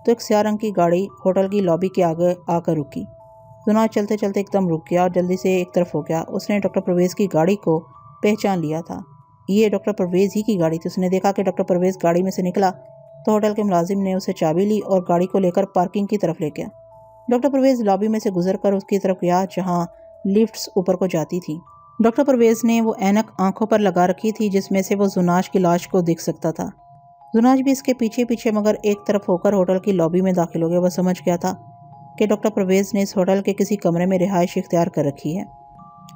تو ایک سیاہ رنگ کی گاڑی ہوٹل کی لابی کے آگے آ کر رکی۔ زناش چلتے چلتے ایک دم رک گیا اور جلدی سے ایک طرف ہو گیا۔ اس نے ڈاکٹر پرویز کی گاڑی کو پہچان لیا تھا، یہ ڈاکٹر پرویز ہی کی گاڑی تھی۔ اس نے دیکھا کہ ڈاکٹر پرویز گاڑی میں سے نکلا تو ہوٹل کے ملازم نے اسے چابی لی اور گاڑی کو لے کر پارکنگ کی طرف لے گیا۔ ڈاکٹر پرویز لابی میں سے گزر کر اس کی طرف گیا جہاں لفٹس اوپر کو جاتی تھی۔ ڈاکٹر پرویز نے وہ اینک آنکھوں پر لگا رکھی تھی جس میں سے وہ زناش کی لاش کو دیکھ سکتا تھا۔ زناش بھی اس کے پیچھے پیچھے مگر ایک طرف ہو کر ہوٹل کی لابی میں داخل ہو گیا۔ وہ سمجھ گیا تھا کہ ڈاکٹر پرویز نے اس ہوٹل کے کسی کمرے میں رہائش اختیار کر رکھی ہے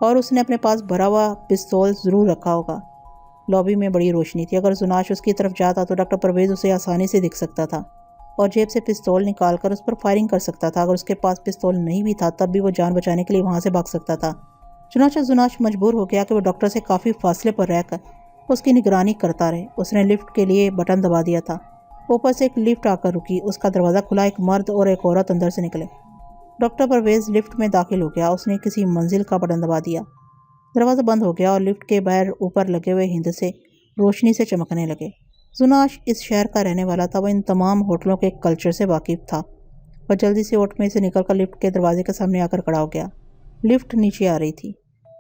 اور اس نے اپنے پاس بھرا ہوا پستول ضرور رکھا ہوگا۔ لابی میں بڑی روشنی تھی، اگر زناش اس کی طرف جاتا تو ڈاکٹر پرویز اسے آسانی سے دیکھ سکتا تھا اور جیب سے پستول نکال کر اس پر فائرنگ کر سکتا تھا۔ اگر اس کے پاس پستول نہیں بھی تھا تب بھی وہ جان بچانے کے لیے وہاں سے بھاگ سکتا تھا۔ چنانچہ زناش مجبور ہو گیا کہ وہ ڈاکٹر سے کافی فاصلے پر رہ کر اس کی نگرانی کرتا رہے۔ اس نے لفٹ کے لیے بٹن دبا دیا تھا، اوپر سے ایک لفٹ آ کر رکی، اس کا دروازہ کھلا، ایک مرد اور ایک عورت اندر سے نکلے۔ ڈاکٹر پرویز لفٹ میں داخل ہو گیا۔ اس نے کسی منزل کا بٹن دبا دیا، دروازہ بند ہو گیا اور لفٹ کے باہر اوپر لگے ہوئے ہندسے روشنی سے چمکنے لگے۔ زناش اس شہر کا رہنے والا تھا، وہ ان تمام ہوٹلوں کے کلچر سے واقف تھا۔ وہ جلدی سے ہوٹل میں سے نکل کر لفٹ کے دروازے کے سامنے آ کر کھڑا ہو گیا۔ لفٹ نیچے آ رہی تھی۔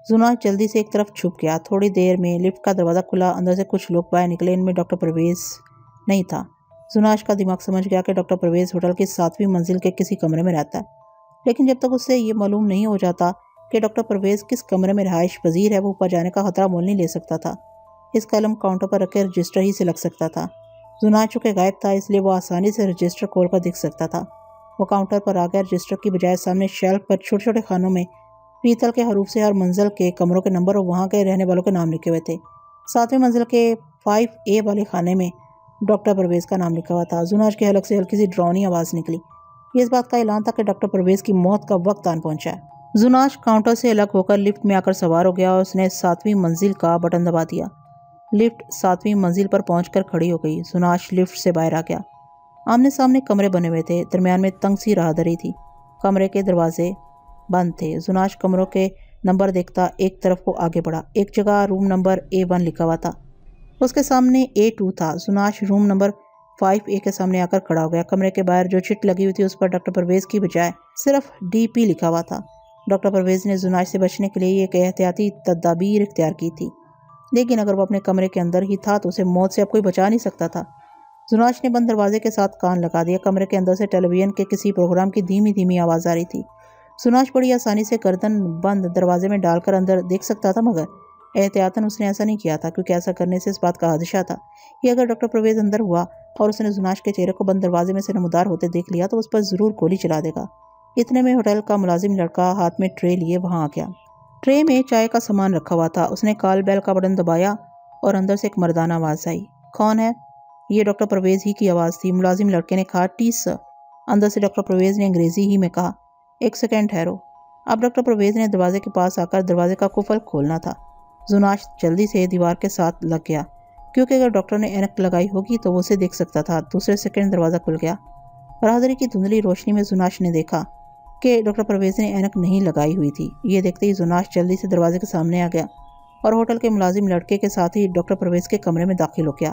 زناش جلدی سے ایک طرف چھپ گیا۔ تھوڑی دیر میں لفٹ کا دروازہ کھلا، اندر سے کچھ لوگ باہر نکلے، ان میں ڈاکٹر پرویز نہیں تھا۔ زناش کا دماغ سمجھ گیا کہ ڈاکٹر پرویز ہوٹل کی 7ویں منزل کے کسی کمرے میں رہتا ہے، لیکن جب تک اس سے یہ معلوم نہیں ہو جاتا کہ ڈاکٹر پرویز کس کمرے میں رہائش پذیر ہے، وہ اوپر جانے کا خطرہ مول نہیں لے سکتا تھا۔ اس کا علم کاؤنٹر پر رکھے رجسٹر ہی سے لگ سکتا تھا۔ زناش چونکہ غائب تھا اس لیے وہ آسانی سے رجسٹر کھول کر دیکھ سکتا تھا۔ وہ کاؤنٹر پر آ گیا، رجسٹر کی بجائے سامنے شیلف پر چھوٹے چھوٹے خانوں میں پیتل کے حروف سے ہر منزل کے کمروں کے نمبر اور وہاں کے رہنے والوں کے نام لکھے ہوئے تھے۔ 7ویں منزل کے 5A والے خانے میں ڈاکٹر پرویز کا نام لکھا ہوا تھا۔ زناش کے حلق سے ہلکی سی ڈراؤنی آواز نکلی، یہ اس بات کا اعلان تھا کہ ڈاکٹر پرویز کی موت کا وقت آن پہنچا ہے۔ زناش کاؤنٹر سے الگ ہو کر لفٹ میں آ کر سوار ہو گیا اور اس نے 7ویں منزل کا بٹن دبا دیا۔ لفٹ 7ویں منزل پر پہنچ کر کھڑی ہو گئی۔ زناش لفٹ سے باہر آ گیا۔ آمنے سامنے کمرے بنے ہوئے تھے، درمیان میں تنگ سی راہداری تھی، کمرے کے دروازے بند تھے۔ زناش کمروں کے نمبر دیکھتا ایک طرف کو آگے بڑھا۔ ایک جگہ روم نمبر A1 لکھا ہوا تھا، اس کے سامنے A2 تھا۔ زناش روم نمبر 5A کے سامنے آ کر کھڑا ہو گیا۔ کمرے کے باہر جو چٹ لگی ہوئی تھی اس پر ڈاکٹر پرویز کی بجائے صرف DP لکھا ہوا تھا۔ ڈاکٹر پرویز نے زناش سے بچنے کے لیے ایک احتیاطی تدابیر اختیار کی تھی، لیکن اگر وہ اپنے کمرے کے اندر ہی تھا تو اسے موت سے اب کوئی بچا نہیں سکتا تھا۔ زناش نے بند دروازے کے ساتھ کان لگا دیا۔ کمرے کے اندر سے ٹیلی ویژن کے کسی پروگرام کی دھیمی دھیمی آواز آ رہی تھی۔ زناش بڑی آسانی سے گردن بند دروازے میں ڈال کر اندر دیکھ سکتا تھا، مگر احتیاطاً اس نے ایسا نہیں کیا تھا کیونکہ ایسا کرنے سے اس بات کا خدشہ تھا کہ اگر ڈاکٹر پرویز اندر ہوا اور اس نے زناش کے چہرے کو بند دروازے میں سے نمودار ہوتے دیکھ لیا تو اس پر ضرور گولی چلا دے گا۔ اتنے میں ہوٹل کا ملازم لڑکا ہاتھ میں ٹرے لیے وہاں آ گیا۔ ٹرے میں چائے کا سامان رکھا ہوا تھا۔ اس نے کال بیل کا بٹن دبایا اور اندر سے ایک مردانہ آواز آئی۔ کون ہے؟ یہ ڈاکٹر پرویز ہی کی آواز تھی۔ ملازم لڑکے نے کہا، ٹی سر۔ اندر سے ڈاکٹر پرویز نے انگریزی ہی میں کہا، ایک سیکنڈ ٹھہرو۔ اب ڈاکٹر پرویز نے دروازے کے پاس آ کر دروازے کا قفل کھولنا تھا۔ زناش جلدی سے دیوار کے ساتھ لگ گیا کیونکہ اگر ڈاکٹر نے اینک لگائی ہوگی تو وہ اسے دیکھ سکتا تھا۔ دوسرے سیکنڈ دروازہ کھل گیا۔ راہداری کی دھندلی روشنی میں زناش نے دیکھا کہ ڈاکٹر پرویز نے اینک نہیں لگائی ہوئی تھی۔ یہ دیکھتے ہی زناش جلدی سے دروازے کے سامنے آ گیا اور ہوٹل کے ملازم لڑکے کے ساتھ ہی ڈاکٹر پرویز کے کمرے میں داخل ہو گیا۔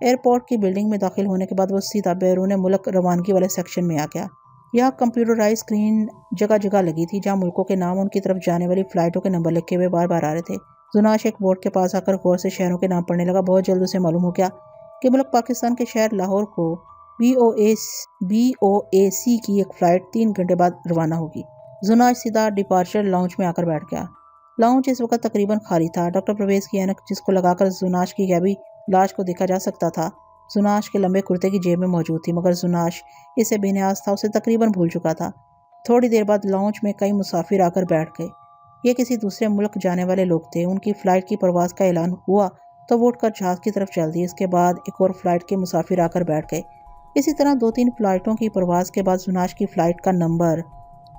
ایئرپورٹ کی بلڈنگ میں داخل ہونے کے بعد وہ سیدھا بیرون ملک روانگی والے سیکشن میں آ گیا۔ یہاں کمپیوٹرائز اسکرین جگہ جگہ لگی تھی جہاں ملکوں کے نام ان کی طرف جانے والی فلائٹوں کے نمبر لکھے ہوئے بار بار آ رہے تھے۔ زناش ایک بورڈ کے پاس آ کر غور سے شہروں کے نام پڑھنے لگا۔ بہت جلد اسے معلوم ہو گیا کہ ملک پاکستان کے شہر لاہور کو BOAC کی ایک فلائٹ 3 گھنٹے بعد روانہ ہوگی۔ زناش سیدھا ڈپارچر لاؤنج میں آ کر بیٹھ گیا۔ لاؤنج اس وقت تقریباً خالی تھا۔ ڈاکٹر پرویز کی اینک جس کو لگا کر زناش کی غیبی لاش کو دیکھا جا سکتا تھا زناش کے لمبے کرتے کی جیب میں موجود تھی، مگر زناش اسے بے نیاز تھا، اسے تقریباً بھول چکا تھا۔ تھوڑی دیر بعد لاؤنج میں کئی مسافر آ کر بیٹھ گئے۔ یہ کسی دوسرے ملک جانے والے لوگ تھے۔ ان کی فلائٹ کی پرواز کا اعلان ہوا تو وہ اٹھ کر جہاز کی طرف چل دی۔ اس کے بعد ایک اور فلائٹ کے مسافر آ کر بیٹھ گئے۔ اسی طرح 2-3 فلائٹوں کی پرواز کے بعد زناش کی فلائٹ کا نمبر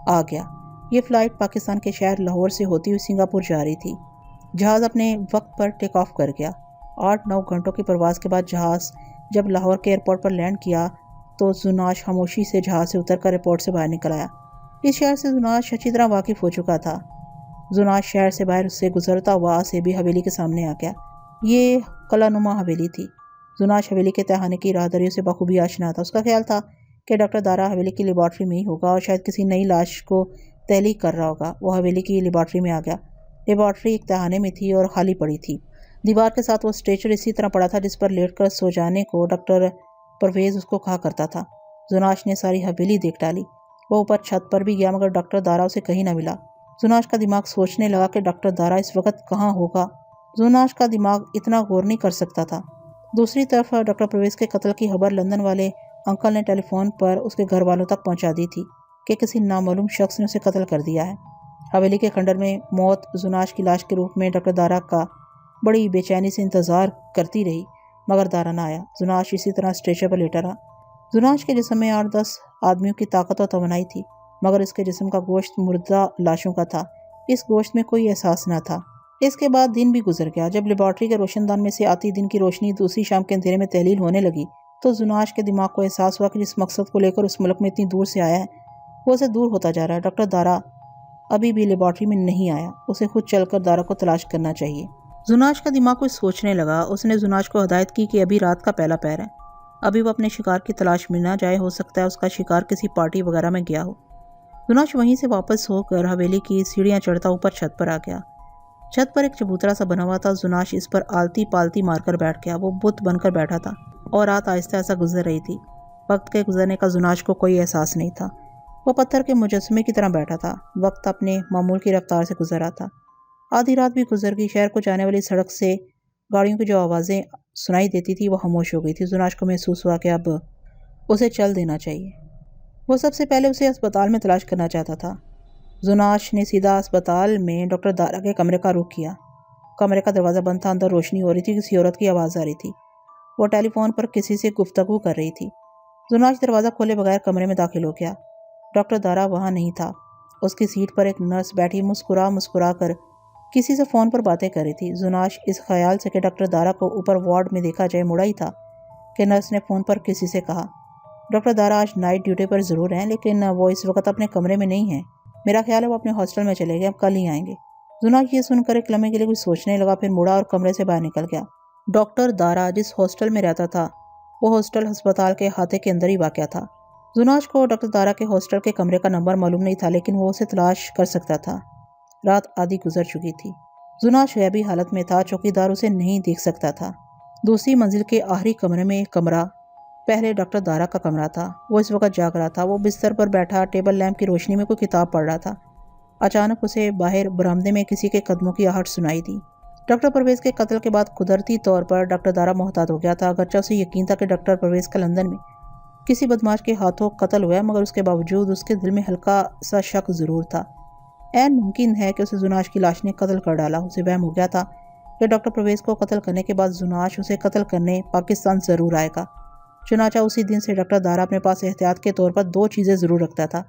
آ گیا۔ یہ فلائٹ پاکستان کے شہر لاہور سے ہوتی ہوئی سنگاپور جا رہی تھی۔ جہاز اپنے وقت پر ٹیک آف کر گیا۔ 8-9 گھنٹوں کی پرواز کے بعد جہاز جب لاہور کے ایئرپورٹ پر لینڈ کیا تو زناش خاموشی سے جہاز سے اتر کر ایئرپورٹ سے باہر نکل آیا۔ اس شہر سے زناش اچھی طرح واقف ہو چکا تھا۔ زناش شہر سے باہر اس سے گزرتا ہوا سیبی حویلی کے سامنے آ گیا۔ یہ قلعہ نما حویلی تھی۔ زناش حویلی کے تہانے کی راہداریوں سے بخوبی آشنا تھا۔ اس کا خیال تھا کہ ڈاکٹر دارا حویلی کی لیبارٹری میں ہی ہوگا اور شاید کسی نئی لاش کو تحلیق کر رہا ہوگا۔ وہ حویلی کی لیبارٹری میں آ گیا۔ لیبارٹری ایک تہانے میں تھی اور خالی پڑی تھی۔ دیوار کے ساتھ وہ اسٹریچر اسی طرح پڑا تھا جس پر لیٹ کر سو جانے کو ڈاکٹر پرویز اس کو کہا کرتا تھا۔ زناش نے ساری حویلی دیکھ ڈالی۔ وہ اوپر چھت پر بھی گیا مگر ڈاکٹر دارا اسے کہیں نہ ملا۔ زناش کا دماغ سوچنے لگا کہ ڈاکٹر دارا اس وقت کہاں ہوگا۔ زناش کا دماغ اتنا غور نہیں کر سکتا تھا۔ دوسری طرف ڈاکٹر پرویز کے قتل کی خبر لندن والے انکل نے ٹیلی فون پر اس کے گھر والوں تک پہنچا دی تھی کہ کسی نامعلوم شخص نے اسے قتل کر دیا ہے۔ حویلی کے کھنڈر میں موت زناش کی لاش کے روپ میں ڈاکٹر دارا کا بڑی بے چینی سے انتظار کرتی رہی مگر دارا نہ آیا۔ زناش اسی طرح اسٹریچر پر لیٹا رہا۔ زناش کے جسم میں 8-10 آدمیوں کی طاقت و توانائی تھی مگر اس کے جسم کا گوشت مردہ لاشوں کا تھا۔ اس گوشت میں کوئی احساس نہ تھا۔ اس کے بعد دن بھی گزر گیا۔ جب لیبارٹری کے روشن دان میں سے آتی دن کی روشنی دوسری شام کے اندھیرے میں تحلیل ہونے لگی تو زناش کے دماغ کو احساس ہوا کہ جس مقصد کو لے کر اس ملک میں اتنی دور سے آیا ہے وہ اسے دور ہوتا جا رہا ہے۔ ڈاکٹر دارا ابھی بھی لیبارٹری میں نہیں آیا۔ اسے خود چل کر دارا کو تلاش کرنا چاہیے۔ زناش کا دماغ کچھ سوچنے لگا۔ اس نے زناش کو ہدایت کی کہ ابھی رات کا پہلا پہر ہے، ابھی وہ اپنے شکار کی تلاش میں نہ جائے، ہو سکتا ہے اس کا شکار کسی پارٹی وغیرہ میں گیا ہو۔ زناش وہیں سے واپس ہو کر حویلی کی سیڑھیاں چڑھتا اوپر چھت پر آ گیا۔ چھت پر ایک چبوترا سا بنا ہوا تھا۔ زناش اس پر آلتی پالتی مار کر بیٹھ گیا۔ وہ بت بن کر بیٹھا تھا اور رات آہستہ آہستہ گزر رہی تھی۔ وقت کے گزرنے کا زناش کو کوئی احساس نہیں تھا۔ وہ پتھر کے مجسمے کی طرح بیٹھا تھا۔ وقت اپنے معمول کی رفتار سے گزر رہا تھا۔ آدھی رات بھی گزر گئی۔ شہر کو جانے والی سڑک سے گاڑیوں کی جو آوازیں سنائی دیتی تھی وہ خاموش ہو گئی تھی۔ زناش کو محسوس ہوا کہ اب اسے چل دینا چاہیے۔ وہ سب سے پہلے اسے اسپتال میں تلاش کرنا چاہتا تھا۔ زناش نے سیدھا اسپتال میں ڈاکٹر دارا کے کمرے کا رخ کیا۔ کمرے کا دروازہ بند تھا۔ اندر روشنی ہو رہی تھی۔ کسی عورت کی آواز آ رہی تھی۔ وہ ٹیلی فون پر کسی سے گفتگو کر رہی تھی۔ زناش دروازہ کھولے بغیر کمرے میں داخل ہو گیا۔ ڈاکٹر دارا وہاں نہیں تھا۔ اس کی سیٹ پر ایک نرس بیٹھی مسکرا کر کسی سے فون پر باتیں کر رہی تھی۔ زناش اس خیال سے کہ ڈاکٹر دارا کو اوپر وارڈ میں دیکھا جائے مڑا ہی تھا کہ نرس نے فون پر کسی سے کہا، ڈاکٹر دارا آج نائٹ ڈیوٹی پر ضرور ہیں لیکن وہ اس وقت اپنے کمرے میں نہیں ہیں۔ میرا خیال ہے وہ اپنے ہاسٹل میں چلے گئے، اب کل ہی آئیں گے۔ زناش یہ سن کر ایک لمحے کے لیے کچھ سوچنے لگا، پھر مڑا اور کمرے سے باہر نکل گیا۔ ڈاکٹر دارا جس ہاسٹل میں رہتا تھا وہ ہاسٹل ہسپتال کے احاطے کے اندر ہی واقع تھا۔ زناش کو ڈاکٹر دارا کے ہاسٹل کے کمرے کا نمبر معلوم نہیں تھا لیکن وہ اسے تلاش کر سکتا تھا۔ رات آدھی گزر چکی تھی۔ زناش غیبی حالت میں تھا۔ چوکیدار اسے نہیں دیکھ سکتا تھا۔ دوسری منزل کے آخری کمرے میں ایک کمرہ پہلے ڈاکٹر دارا کا کمرہ تھا۔ وہ اس وقت جاگ رہا تھا۔ وہ بستر پر بیٹھا ٹیبل لیمپ کی روشنی میں کوئی کتاب پڑھ رہا تھا۔ اچانک اسے باہر برآمدے میں کسی کے قدموں کی آہٹ سنائی دی۔ ڈاکٹر پرویز کے قتل کے بعد قدرتی طور پر ڈاکٹر دارا محتاط ہو گیا تھا۔ اگرچہ اسے یقین تھا کہ ڈاکٹر پرویز کا لندن میں کسی بدمعاش کے ہاتھوں قتل ہوا ہے مگر اس کے باوجود اس کے دل میں ہلکا سا شک ضرور تھا۔ عین ممکن ہے کہ اسے زناش کی لاش نے قتل کر ڈالا۔ اسے وہم ہو گیا تھا کہ ڈاکٹر پرویز کو قتل کرنے کے بعد زناش اسے قتل کرنے پاکستان ضرور آئے گا۔ چنانچہ اسی دن سے ڈاکٹر دارا اپنے پاس احتیاط کے طور پر 2 چیزیں ضرور رکھتا تھا،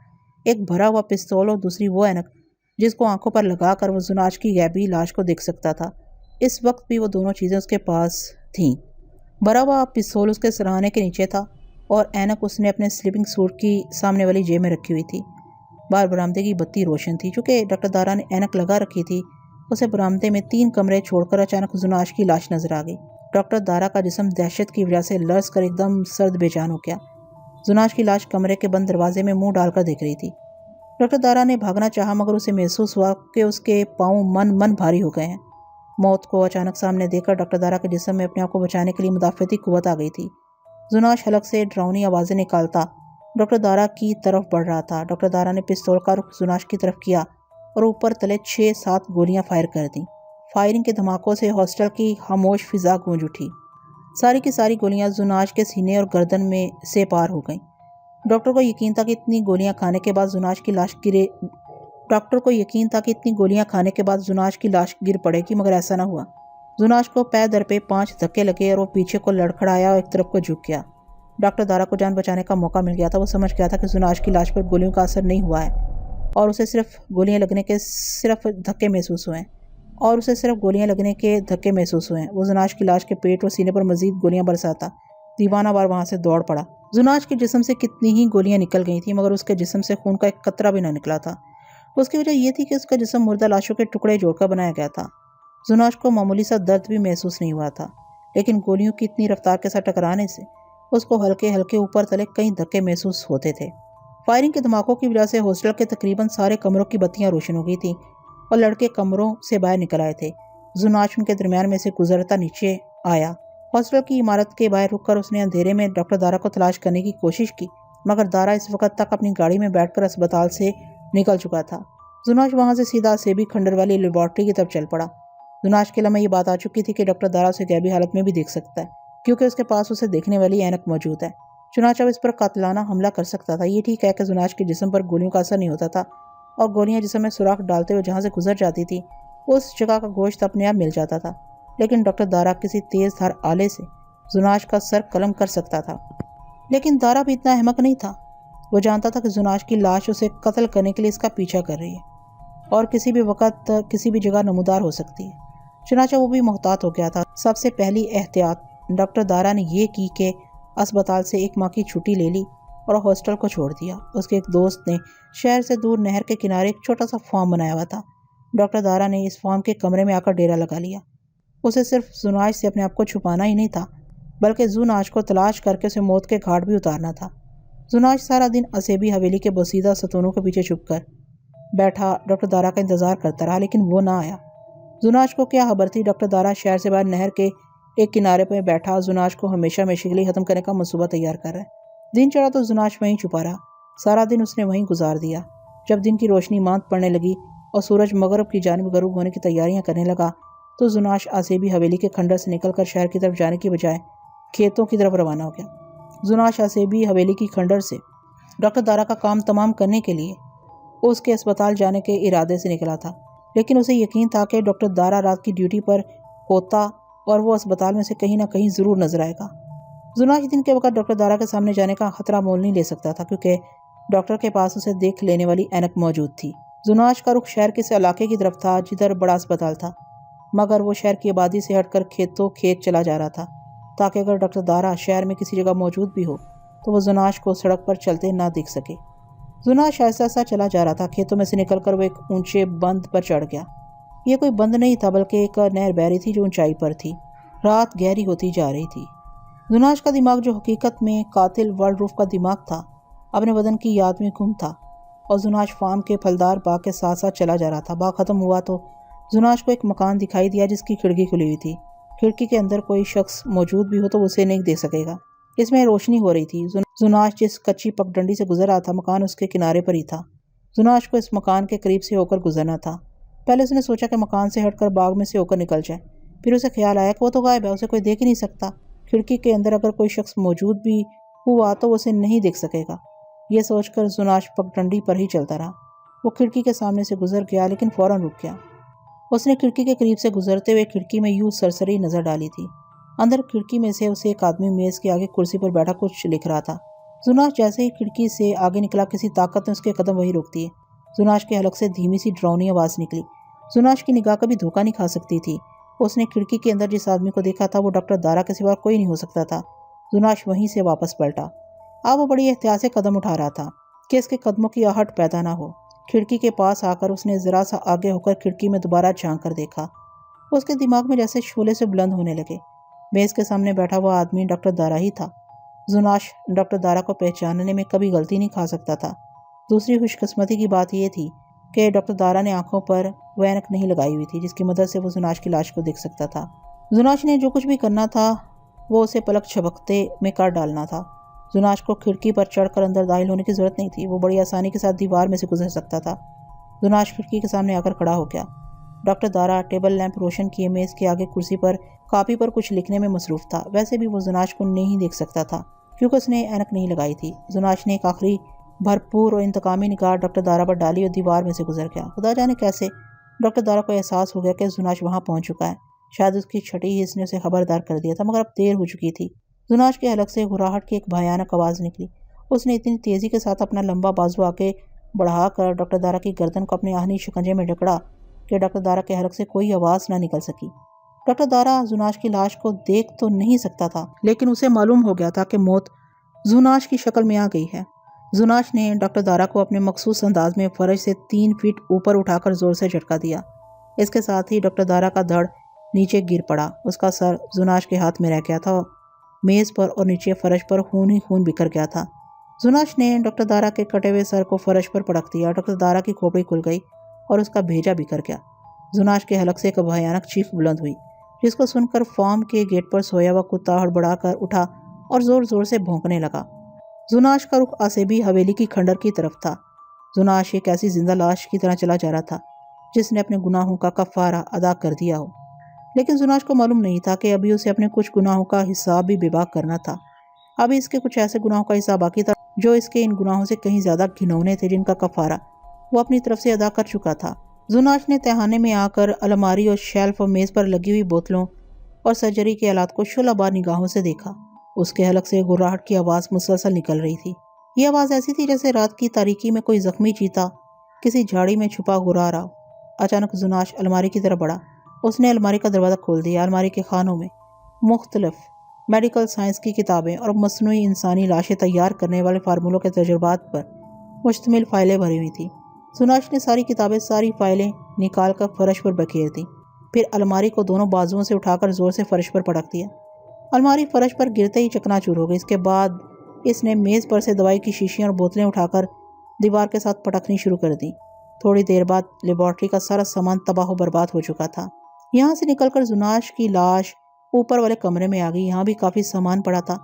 ایک بھرا ہوا پستول اور دوسری وہ اینک جس کو آنکھوں پر لگا کر وہ زناش کی غیبی لاش کو دیکھ سکتا تھا۔ اس وقت بھی وہ دونوں چیزیں اس کے پاس تھیں۔ بھرا ہوا پستول اس کے سرہانے کے نیچے تھا اور اینک اس نے اپنے سلیپنگ سوٹ کی سامنے والی جیب میں رکھی ہوئی تھی۔ باہر برآمدے کی بتی روشن تھی۔ چونکہ ڈاکٹر دارا نے اینک لگا رکھی تھی اسے برآمدے میں 3 کمرے چھوڑ کر اچانک زناش کی لاش نظر آ گئی۔ ڈاکٹر دارا کا جسم دہشت کی وجہ سے لرز کر ایک دم سرد بے جان ہو گیا۔ زناش کی لاش کمرے کے بند دروازے میں منہ ڈال کر دیکھ رہی تھی۔ ڈاکٹر دارا نے بھاگنا چاہا مگر اسے محسوس ہوا کہ اس کے پاؤں من بھاری ہو گئے ہیں۔ موت کو اچانک سامنے دیکھ کر ڈاکٹر دارا کے جسم میں اپنے آپ کو بچانے کے لیے مدافعتی قوت آ گئی تھی۔ زناش حلق سے ڈراؤنی آوازیں نکالتا ڈاکٹر دارا کی طرف بڑھ رہا تھا۔ ڈاکٹر دارا نے پستول کا رخ زناش کی طرف کیا اور اوپر تلے 6-7 گولیاں فائر کر دیں۔ فائرنگ کے دھماکوں سے ہاسٹل کی خاموش فضا گونج اٹھی۔ ساری کی ساری گولیاں زناش کے سینے اور گردن میں سے پار ہو گئیں۔ ڈاکٹر کو یقین تھا کہ اتنی گولیاں کھانے کے بعد زناش کی لاش گر پڑے گی، مگر ایسا نہ ہوا۔ زناش کو پے در پہ 5 دھکے لگے اور وہ پیچھے کو لڑکھڑایا اور ایک طرف کو جھک گیا۔ ڈاکٹر دارا کو جان بچانے کا موقع مل گیا تھا۔ وہ سمجھ گیا تھا کہ زناش کی لاش پر گولیوں کا اثر نہیں ہوا ہے اور اسے صرف گولیاں لگنے کے دھکے محسوس ہوئے ہیں۔ وہ زناش کی لاش کے پیٹ اور سینے پر مزید گولیاں برساتا دیوانہ وار وہاں سے دوڑ پڑا۔ زناش کے جسم سے کتنی ہی گولیاں نکل گئی تھیں مگر اس کے جسم سے خون کا ایک قطرہ بھی نہ نکلا تھا۔ اس کی وجہ یہ تھی کہ اس کا جسم مردہ لاشوں کے ٹکڑے جوڑ کر بنایا گیا تھا۔ زناش کو معمولی سا درد بھی محسوس نہیں ہوا تھا، لیکن گولیوں کی اتنی رفتار کے ساتھ ٹکرانے سے اس کو ہلکے ہلکے اوپر تلے کئی دھکے محسوس ہوتے تھے۔ فائرنگ کے دھماکوں کی وجہ سے ہاسٹل کے تقریباً سارے کمروں کی بتیاں روشن ہو گئی تھیں اور لڑکے کمروں سے باہر نکل آئے تھے۔ زناش ان کے درمیان میں سے گزرتا نیچے آیا۔ ہاسٹل کی عمارت کے باہر رک کر اس نے اندھیرے میں ڈاکٹر دارا کو تلاش کرنے کی کوشش کی، مگر دارا اس وقت تک اپنی گاڑی میں بیٹھ کر اسپتال سے نکل چکا تھا۔ زناش وہاں سے سیدھا سیبی کھنڈر والی لیبارٹری کی طرف چل پڑا۔ زناش کے علم میں یہ بات آ چکی تھی کہ ڈاکٹر دارا اسے غیبی حالت میں بھی دیکھ سکتا ہے، کیونکہ اس کے پاس اسے دیکھنے والی اینک موجود ہے۔ چنانچہ وہ اس پر قاتلانہ حملہ کر سکتا تھا۔ یہ ٹھیک ہے کہ زناش کے جسم پر گولیوں کا اثر نہیں ہوتا تھا اور گولیاں جسم میں سوراخ ڈالتے ہوئے جہاں سے گزر جاتی تھی اس جگہ کا گوشت اپنے آپ مل جاتا تھا، لیکن ڈاکٹر دارا کسی تیز دھار آلے سے زناش کا سر قلم کر سکتا تھا۔ لیکن دارا بھی اتنا احمق نہیں تھا۔ وہ جانتا تھا کہ زناش کی لاش اسے قتل کرنے کے لیے اس کا پیچھا کر رہی ہے اور کسی بھی وقت کسی بھی جگہ نمودار ہو سکتی ہے۔ چنانچہ وہ بھی محتاط ہو گیا تھا۔ سب سے پہلی احتیاط ڈاکٹر دارا نے یہ کی کہ اسپتال سے 1 ماہ کی چھٹی لے لی اور ہاسٹل کو چھوڑ دیا۔ اس کے ایک دوست نے شہر سے دور نہر کے کنارے ایک چھوٹا سا فارم بنایا ہوا تھا۔ ڈاکٹر دارا نے اس فارم کے کمرے میں آ کر ڈیرا لگا لیا۔ اسے صرف زناش سے اپنے آپ کو چھپانا ہی نہیں تھا، بلکہ زناش کو تلاش کر کے اسے موت کے گھاٹ بھی اتارنا تھا۔ زناش سارا دن اسیبی حویلی کے بوسیدہ ستونوں کے پیچھے چھپ کر بیٹھا ڈاکٹر دارا کا انتظار کرتا رہا، لیکن وہ نہ آیا۔ زناش کو کیا خبر تھی ڈاکٹر دارا شہر سے باہر نہر کے ایک کنارے پہ بیٹھا زناش کو ہمیشہ ہمیشہ کے لیے ختم کرنے کا منصوبہ تیار کر رہا ہے۔ دن چڑھا تو زناش وہیں چھپا رہا۔ سارا دن اس نے وہیں گزار دیا۔ جب دن کی روشنی ماند پڑنے لگی اور سورج مغرب کی جانب غروب ہونے کی تیاریاں کرنے لگا تو زناش اسیبی حویلی کے کھنڈر سے نکل کر شہر کی طرف جانے کی بجائے کھیتوں کی طرف روانہ ہو گیا۔ زناش اسیبی حویلی کی کھنڈر سے ڈاکٹر دارا کا کام تمام کرنے کے لیے اس کے اسپتال جانے کے ارادے سے نکلا تھا، لیکن اسے یقین تھا کہ ڈاکٹر دارا رات کی ڈیوٹی پر ہوتا اور وہ اسپتال میں سے کہیں نہ کہیں ضرور نظر آئے گا۔ زناش دن کے وقت ڈاکٹر دارا کے سامنے جانے کا خطرہ مول نہیں لے سکتا تھا، کیونکہ ڈاکٹر کے پاس اسے دیکھ لینے والی اینک موجود تھی۔ زناش کا رخ شہر کے اس علاقے کی طرف تھا جدھر بڑا اسپتال تھا، مگر وہ شہر کی آبادی سے ہٹ کر کھیت چلا جا رہا تھا، تاکہ اگر ڈاکٹر دارا شہر میں کسی جگہ موجود بھی ہو تو وہ زناش کو سڑک پر چلتے نہ دیکھ سکے۔ زناش ایسا ایسا چلا جا رہا تھا۔ کھیتوں میں سے نکل کر وہ ایک اونچے بند پر چڑھ گیا۔ یہ کوئی بند نہیں تھا بلکہ ایک نہر بہ رہی تھی جو اونچائی پر تھی۔ رات گہری ہوتی جا رہی تھی۔ زناش کا دماغ جو حقیقت میں قاتل ورلڈ روف کا دماغ تھا اپنے بدن کی یاد میں گم تھا اور زناش فارم کے پھلدار باغ کے ساتھ ساتھ چلا جا رہا تھا۔ باغ ختم ہوا تو زناش کو ایک مکان دکھائی دیا جس کی کھڑکی کھلی ہوئی تھی۔ کھڑکی کے اندر کوئی شخص موجود بھی ہو تو اسے نہیں دیکھ سکے گا۔ اس میں روشنی ہو رہی تھی۔ زناش جس کچی پگڈنڈی سے گزر رہا تھا مکان اس کے کنارے پر ہی تھا۔ زناش کو اس مکان کے قریب سے ہو کر گزرنا تھا۔ پہلے اس نے سوچا کہ مکان سے ہٹ کر باغ میں سے ہو کر نکل جائے، پھر اسے خیال آیا کہ وہ تو غائب ہے، اسے کوئی دیکھ ہی نہیں سکتا۔ کھڑکی کے اندر اگر کوئی شخص موجود بھی ہوا تو وہ اسے نہیں دیکھ سکے گا۔ یہ سوچ کر زناش پگڈنڈی پر ہی چلتا رہا۔ وہ کھڑکی کے سامنے سے گزر گیا لیکن فوراً رک گیا۔ اس نے کھڑکی کے قریب سے گزرتے ہوئے کھڑکی میں یوں سرسری نظر ڈالی تھی۔ اندر کھڑکی میں سے اسے ایک آدمی میز کے آگے کرسی پر بیٹھا کچھ لکھ رہا تھا۔ زناش جیسے ہی کھڑکی سے آگے نکلا کسی طاقت نے اس کے قدم وہی روک دیے۔ زناش کے حلق سے دھیمی سی ڈراؤنی آواز نکلی۔ زناش کی نگاہ کبھی دھوکہ نہیں کھا سکتی تھی۔ اس نے کھڑکی کے اندر جس آدمی کو دیکھا تھا وہ ڈاکٹر دارا کے سوا کوئی نہیں ہو سکتا تھا۔ زناش وہیں سے واپس پلٹا۔ اب وہ بڑی احتیاط سے قدم اٹھا رہا تھا کہ اس کے قدموں کی آہٹ پیدا نہ ہو۔ کھڑکی کے پاس آ کر اس نے ذرا سا آگے ہو کر کھڑکی میں دوبارہ جھانک کر دیکھا۔ اس کے دماغ میں جیسے شعلے سے بلند ہونے لگے۔ میز کے سامنے بیٹھا ہوا آدمی ڈاکٹر دارا ہی تھا۔ زناش ڈاکٹر دارا کو پہچاننے میں کبھی غلطی نہیں کھا سکتا تھا۔ دوسری خوش قسمتی کی بات یہ تھی کہ ڈاکٹر دارا نے آنکھوں پر وہ اینک نہیں لگائی ہوئی تھی جس کی مدد سے وہ زناش کی لاش کو دیکھ سکتا تھا۔ زناش نے جو کچھ بھی کرنا تھا وہ اسے پلک جھپکتے میں کر ڈالنا تھا۔ زناش کو کھڑکی پر چڑھ کر اندر داخل ہونے کی ضرورت نہیں تھی، وہ بڑی آسانی کے ساتھ دیوار میں سے گزر سکتا تھا۔ زناش کھڑکی کے سامنے آ کر کھڑا ہو گیا۔ ڈاکٹر دارا ٹیبل لیمپ روشن کیے میز کے آگے کرسی پر کاپی پر کچھ لکھنے میں مصروف تھا۔ ویسے بھی وہ زناش کو نہیں دیکھ سکتا تھا کیونکہ اس نے اینک نہیں لگائی تھی۔ زناش نے ایک آخری بھرپور اور انتقامی نگاہ ڈاکٹر دارا پر ڈالی اور دیوار میں سے گزر گیا۔ خدا جانے کیسے ڈاکٹر دارا کو احساس ہو گیا کہ زناش وہاں پہنچ چکا ہے۔ شاید اس کی چھٹی حص نے اسے خبردار کر دیا تھا، مگر اب دیر ہو چکی تھی۔ زناش کے حلق سے گھراہٹ کی ایک بھیانک آواز نکلی۔ اس نے اتنی تیزی کے ساتھ اپنا لمبا بازو آگے بڑھا کر ڈاکٹر دارا کی گردن کو اپنے آہنی شکنجے میں جکڑا کہ ڈاکٹر دارا کے حلق سے کوئی آواز نہ نکل سکی۔ ڈاکٹر دارا زناش کی لاش کو دیکھ تو نہیں سکتا تھا، لیکن اسے معلوم ہو گیا تھا کہ موت زناش کی شکل میں آ گئی ہے۔ زناش نے ڈاکٹر دارا کو اپنے مخصوص انداز میں فرش سے 3 فٹ اوپر اٹھا کر زور سے جھٹکا دیا۔ اس کے ساتھ ہی ڈاکٹر دارا کا دھڑ نیچے گر پڑا۔ اس کا سر زناش کے ہاتھ میں رہ گیا تھا۔ میز پر اور نیچے فرش پر خون ہی خون بکھر گیا تھا۔ زناش نے ڈاکٹر دارا کے کٹے ہوئے سر کو فرش پر پٹک دیا۔ ڈاکٹر دارا کی کھوپڑی کھل گئی اور اس کا بھیجا بکھر گیا۔ زناش کے حلق سے ایک بھیانک چیخ بلند ہوئی، جس کو سن کر فارم کے گیٹ پر سویا ہوا کتا ہڑبڑا کر اٹھا اور زور زور سے بھونکنے لگا۔ زناش کا رخ آسیبی حویلی کی کھنڈر کی طرف تھا۔ زناش ایک ایسی زندہ لاش کی طرح چلا جا رہا تھا جس نے اپنے گناہوں کا کفارہ ادا کر دیا ہو، لیکن زناش کو معلوم نہیں تھا کہ ابھی اسے اپنے کچھ گناہوں کا حساب بھی بے باک کرنا تھا۔ ابھی اس کے کچھ ایسے گناہوں کا حساب باقی تھا جو اس کے ان گناہوں سے کہیں زیادہ گھنونے تھے، جن کا کفارہ وہ اپنی طرف سے ادا کر چکا تھا۔ زناش نے تہانے میں آ کر الماری اور شیلف اور میز پر لگی ہوئی بوتلوں اور سرجری کے آلات کو شعلہ بار نگاہوں سے دیکھا۔ اس کے حلق سے گھراہٹ کی آواز مسلسل نکل رہی تھی۔ یہ آواز ایسی تھی جیسے رات کی تاریکی میں کوئی زخمی چیتا کسی جھاڑی میں چھپا گھرا رہا ہو۔ اچانک زناش الماری کی طرف بڑھا۔ اس نے الماری کا دروازہ کھول دیا۔ الماری کے خانوں میں مختلف میڈیکل سائنس کی کتابیں اور مصنوعی انسانی لاشیں تیار کرنے والے فارمولوں کے تجربات پر مشتمل فائلیں بھری ہوئی تھیں۔ زناش نے ساری کتابیں، ساری فائلیں نکال کر فرش پر بکھیر دیں، پھر الماری کو دونوں بازوؤں سے اٹھا کر زور سے فرش پر پٹک دیا۔ الماری فرش پر گرتے ہی چکنا چور ہو گئی۔ اس کے بعد اس نے میز پر سے دوائی کی شیشیاں اور بوتلیں اٹھا کر دیوار کے ساتھ پٹکنی شروع کر دیں۔ تھوڑی دیر بعد لیبارٹری کا سارا سامان تباہ و برباد ہو چکا تھا۔ یہاں سے نکل کر زناش کی لاش اوپر والے کمرے میں آ گئی۔ یہاں بھی کافی سامان پڑا تھا۔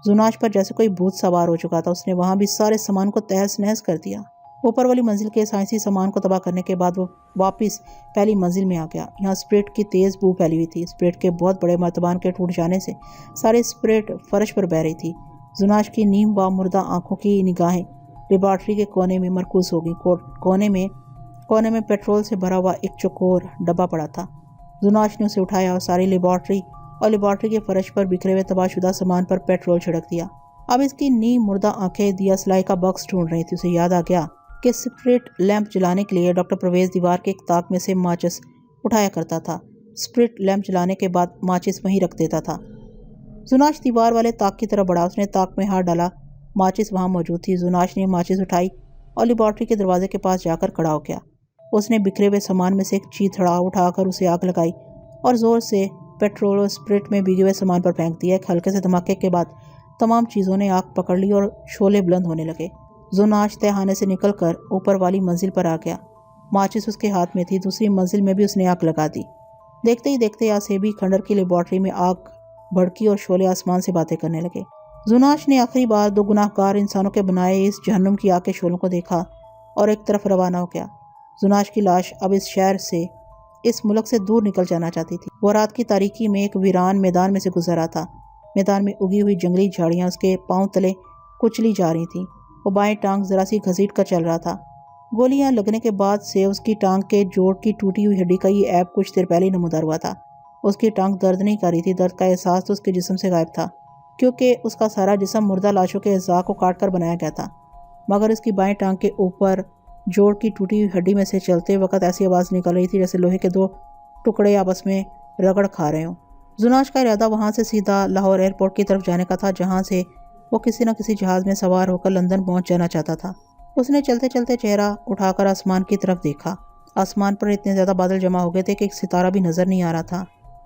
زناش پر جیسے کوئی بھوت سوار ہو چکا تھا۔ اس نے وہاں بھی سارے سامان کو تہس نہس کر دیا۔ اوپر والی منزل کے سائنسی سامان کو تباہ کرنے کے بعد وہ واپس پہلی منزل میں آ گیا۔ یہاں اسپرٹ کی تیز بو پھیلی ہوئی تھی۔ اسپرٹ کے بہت بڑے مرتبان کے ٹوٹ جانے سے سارے اسپرٹ فرش پر بہہ رہی تھی۔ زناش کی نیم و مردہ آنکھوں کی نگاہیں لیبارٹری کے کونے میں مرکوز ہو گئیں۔ کونے میں پیٹرول سے بھرا ہوا ایک چوکور ڈبہ پڑا تھا۔ زناش نے اسے اٹھایا اور ساری لیبارٹری کے فرش پر بکھرے ہوئے تباہ شدہ سامان پر پیٹرول چھڑک دیا۔ اب اس کی نیم مردہ آنکھیں دیا سلائی کا باکس ڈھونڈ رہی تھی۔ اسے یاد آ گیا کہ اسپرٹ لیمپ جلانے کے لیے ڈاکٹر پرویز دیوار کے ایک طاق میں سے ماچس اٹھایا کرتا تھا۔ اسپرٹ لیمپ جلانے کے بعد ماچس وہیں رکھ دیتا تھا۔ زناش دیوار والے طاق کی طرف بڑھا۔ اس نے طاق میں ہاتھ ڈالا، ماچس وہاں موجود تھی۔ زناش نے ماچس اٹھائی اور لیبارٹری کے دروازے کے پاس جا کر کھڑا ہو گیا۔ اس نے بکھرے ہوئے سامان میں سے ایک چیتھڑا اٹھا کر اسے آگ لگائی اور زور سے پیٹرول اور اسپرٹ میں بھیگے ہوئے سامان پر پھینک دیا۔ ایک ہلکے سے دھماکے کے بعد تمام چیزوں نے آگ پکڑ لی اور شعلے بلند ہونے لگے۔ زناش تہانے سے نکل کر اوپر والی منزل پر آ گیا۔ ماچس اس کے ہاتھ میں تھی۔ دوسری منزل میں بھی اس نے آگ لگا دی۔ دیکھتے ہی دیکھتے آسیبی کھنڈر کی لیبارٹری میں آگ بھڑکی اور شعلے آسمان سے باتیں کرنے لگے۔ زناش نے آخری بار 2 گناہ گار انسانوں کے بنائے اس جہنم کی آگ کے شعلوں کو دیکھا اور ایک طرف روانہ ہو گیا۔ زناش کی لاش اب اس شہر سے، اس ملک سے دور نکل جانا چاہتی تھی۔ وہ رات کی تاریکی میں ایک ویران میدان میں سے گزر رہا تھا۔ میدان میں اگی ہوئی جنگلی جھاڑیاں اس کے پاؤں تلے کچلی جا رہی تھیں۔ وہ بائیں ٹانگ ذرا سی گھسیٹ کر چل رہا تھا۔ گولیاں لگنے کے بعد سے اس کی ٹانگ کے جوڑ کی ٹوٹی ہوئی ہڈی کا یہ عیب کچھ دیر پہلے نمودار ہوا تھا۔ اس کی ٹانگ درد نہیں کر رہی تھی۔ درد کا احساس تو اس کے جسم سے غائب تھا، کیونکہ اس کا سارا جسم مردہ لاشوں کے اعضاء کو کاٹ کر بنایا گیا تھا۔ مگر اس کی بائیں ٹانگ کے اوپر جوڑ کی ٹوٹی ہوئی ہڈی میں سے چلتے وقت ایسی آواز نکل رہی تھی جیسے لوہے کے 2 ٹکڑے آپس میں رگڑ کھا رہے ہوں۔ زناش کا ارادہ وہاں سے سیدھا لاہور ایئرپورٹ کی طرف جانے کا تھا، جہاں سے وہ کسی نہ کسی جہاز میں سوار ہو کر لندن پہنچ جانا چاہتا تھا۔ اس نے چلتے چلتے چہرہ اٹھا کر آسمان کی طرف دیکھا۔ آسمان پر اتنے زیادہ بادل جمع ہو گئے تھے کہ ایک ستارہ بھی نظر نہیں آ رہا تھا۔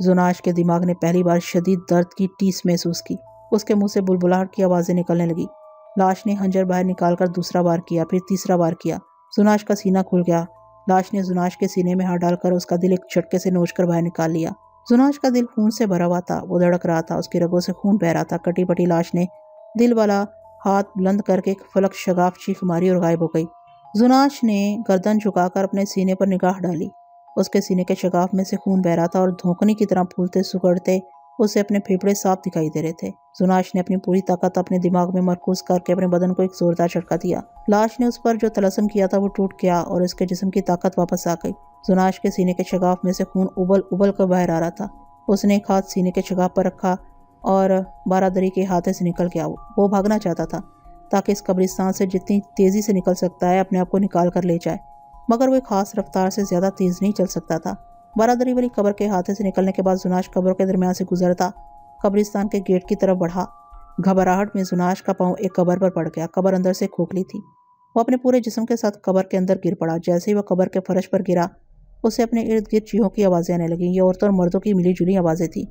زناش کے دماغ نے پہلی بار شدید درد کی ٹیس محسوس کی۔ اس کے منہ سے بلبلاہٹ کی آوازیں نکلنے لگی۔ لاش نے خنجر باہر نکال کر دوسرا بار کیا، پھر تیسرا بار کیا۔ زناش کا سینہ کھل گیا۔ لاش نے زناش کے سینے میں ہاتھ ڈال کر اس کا دل ایک جھٹکے سے نوچ کر باہر نکال لیا۔ زناش کا دل خون سے بھرا ہوا تھا، وہ دھڑک رہا تھا، اس کی رگوں سے خون بہہ رہا تھا۔ کٹی پٹی لاش نے دل والا ہاتھ بلند کر کے ایک فلک شگاف چیخ ماری اور غائب ہو گئی۔ زناش نے گردن جھکا کر اپنے سینے پر نگاہ ڈالی۔ اس کے سینے کے شگاف میں سے خون بہہ رہا تھا اور دھوکنی کی طرح پھولتے سکڑتے اسے اپنے پھیپھڑے صاف دکھائی دے رہے تھے۔ زناش نے اپنی پوری طاقت اپنے دماغ میں مرکوز کر کے اپنے بدن کو ایک زوردار جھٹکا دیا۔ لاش نے اس پر جو طلسم کیا تھا وہ ٹوٹ گیا اور اس کے جسم کی طاقت واپس آ گئی۔ زناش کے سینے کے شگاف میں سے خون ابل ابل کر باہر آ رہا تھا۔ اس نے ایک ہاتھ سینے کے شگاف پر رکھا اور بارادری کے ہاتھے سے نکل گیا۔ وہ بھاگنا چاہتا تھا تاکہ اس قبرستان سے جتنی تیزی سے نکل سکتا ہے اپنے آپ کو نکال کر لے جائے، مگر وہ ایک خاص رفتار سے زیادہ تیز نہیں چل سکتا تھا۔ بارادری والی قبر کے ہاتھے سے نکلنے کے بعد زناش قبروں کے درمیان سے گزرتا قبرستان کے گیٹ کی طرف بڑھا۔ گھبراہٹ میں زناش کا پاؤں ایک قبر پر پڑ گیا۔ قبر اندر سے کھوکھلی تھی۔ وہ اپنے پورے جسم کے ساتھ قبر کے اندر گر پڑا۔ جیسے ہی وہ قبر کے فرش پر گرا، اسے اپنے ارد گرد چیخوں کی آوازیں آنے لگیں۔ یہ عورتوں اور مردوں کی ملی جلی آوازیں تھیں۔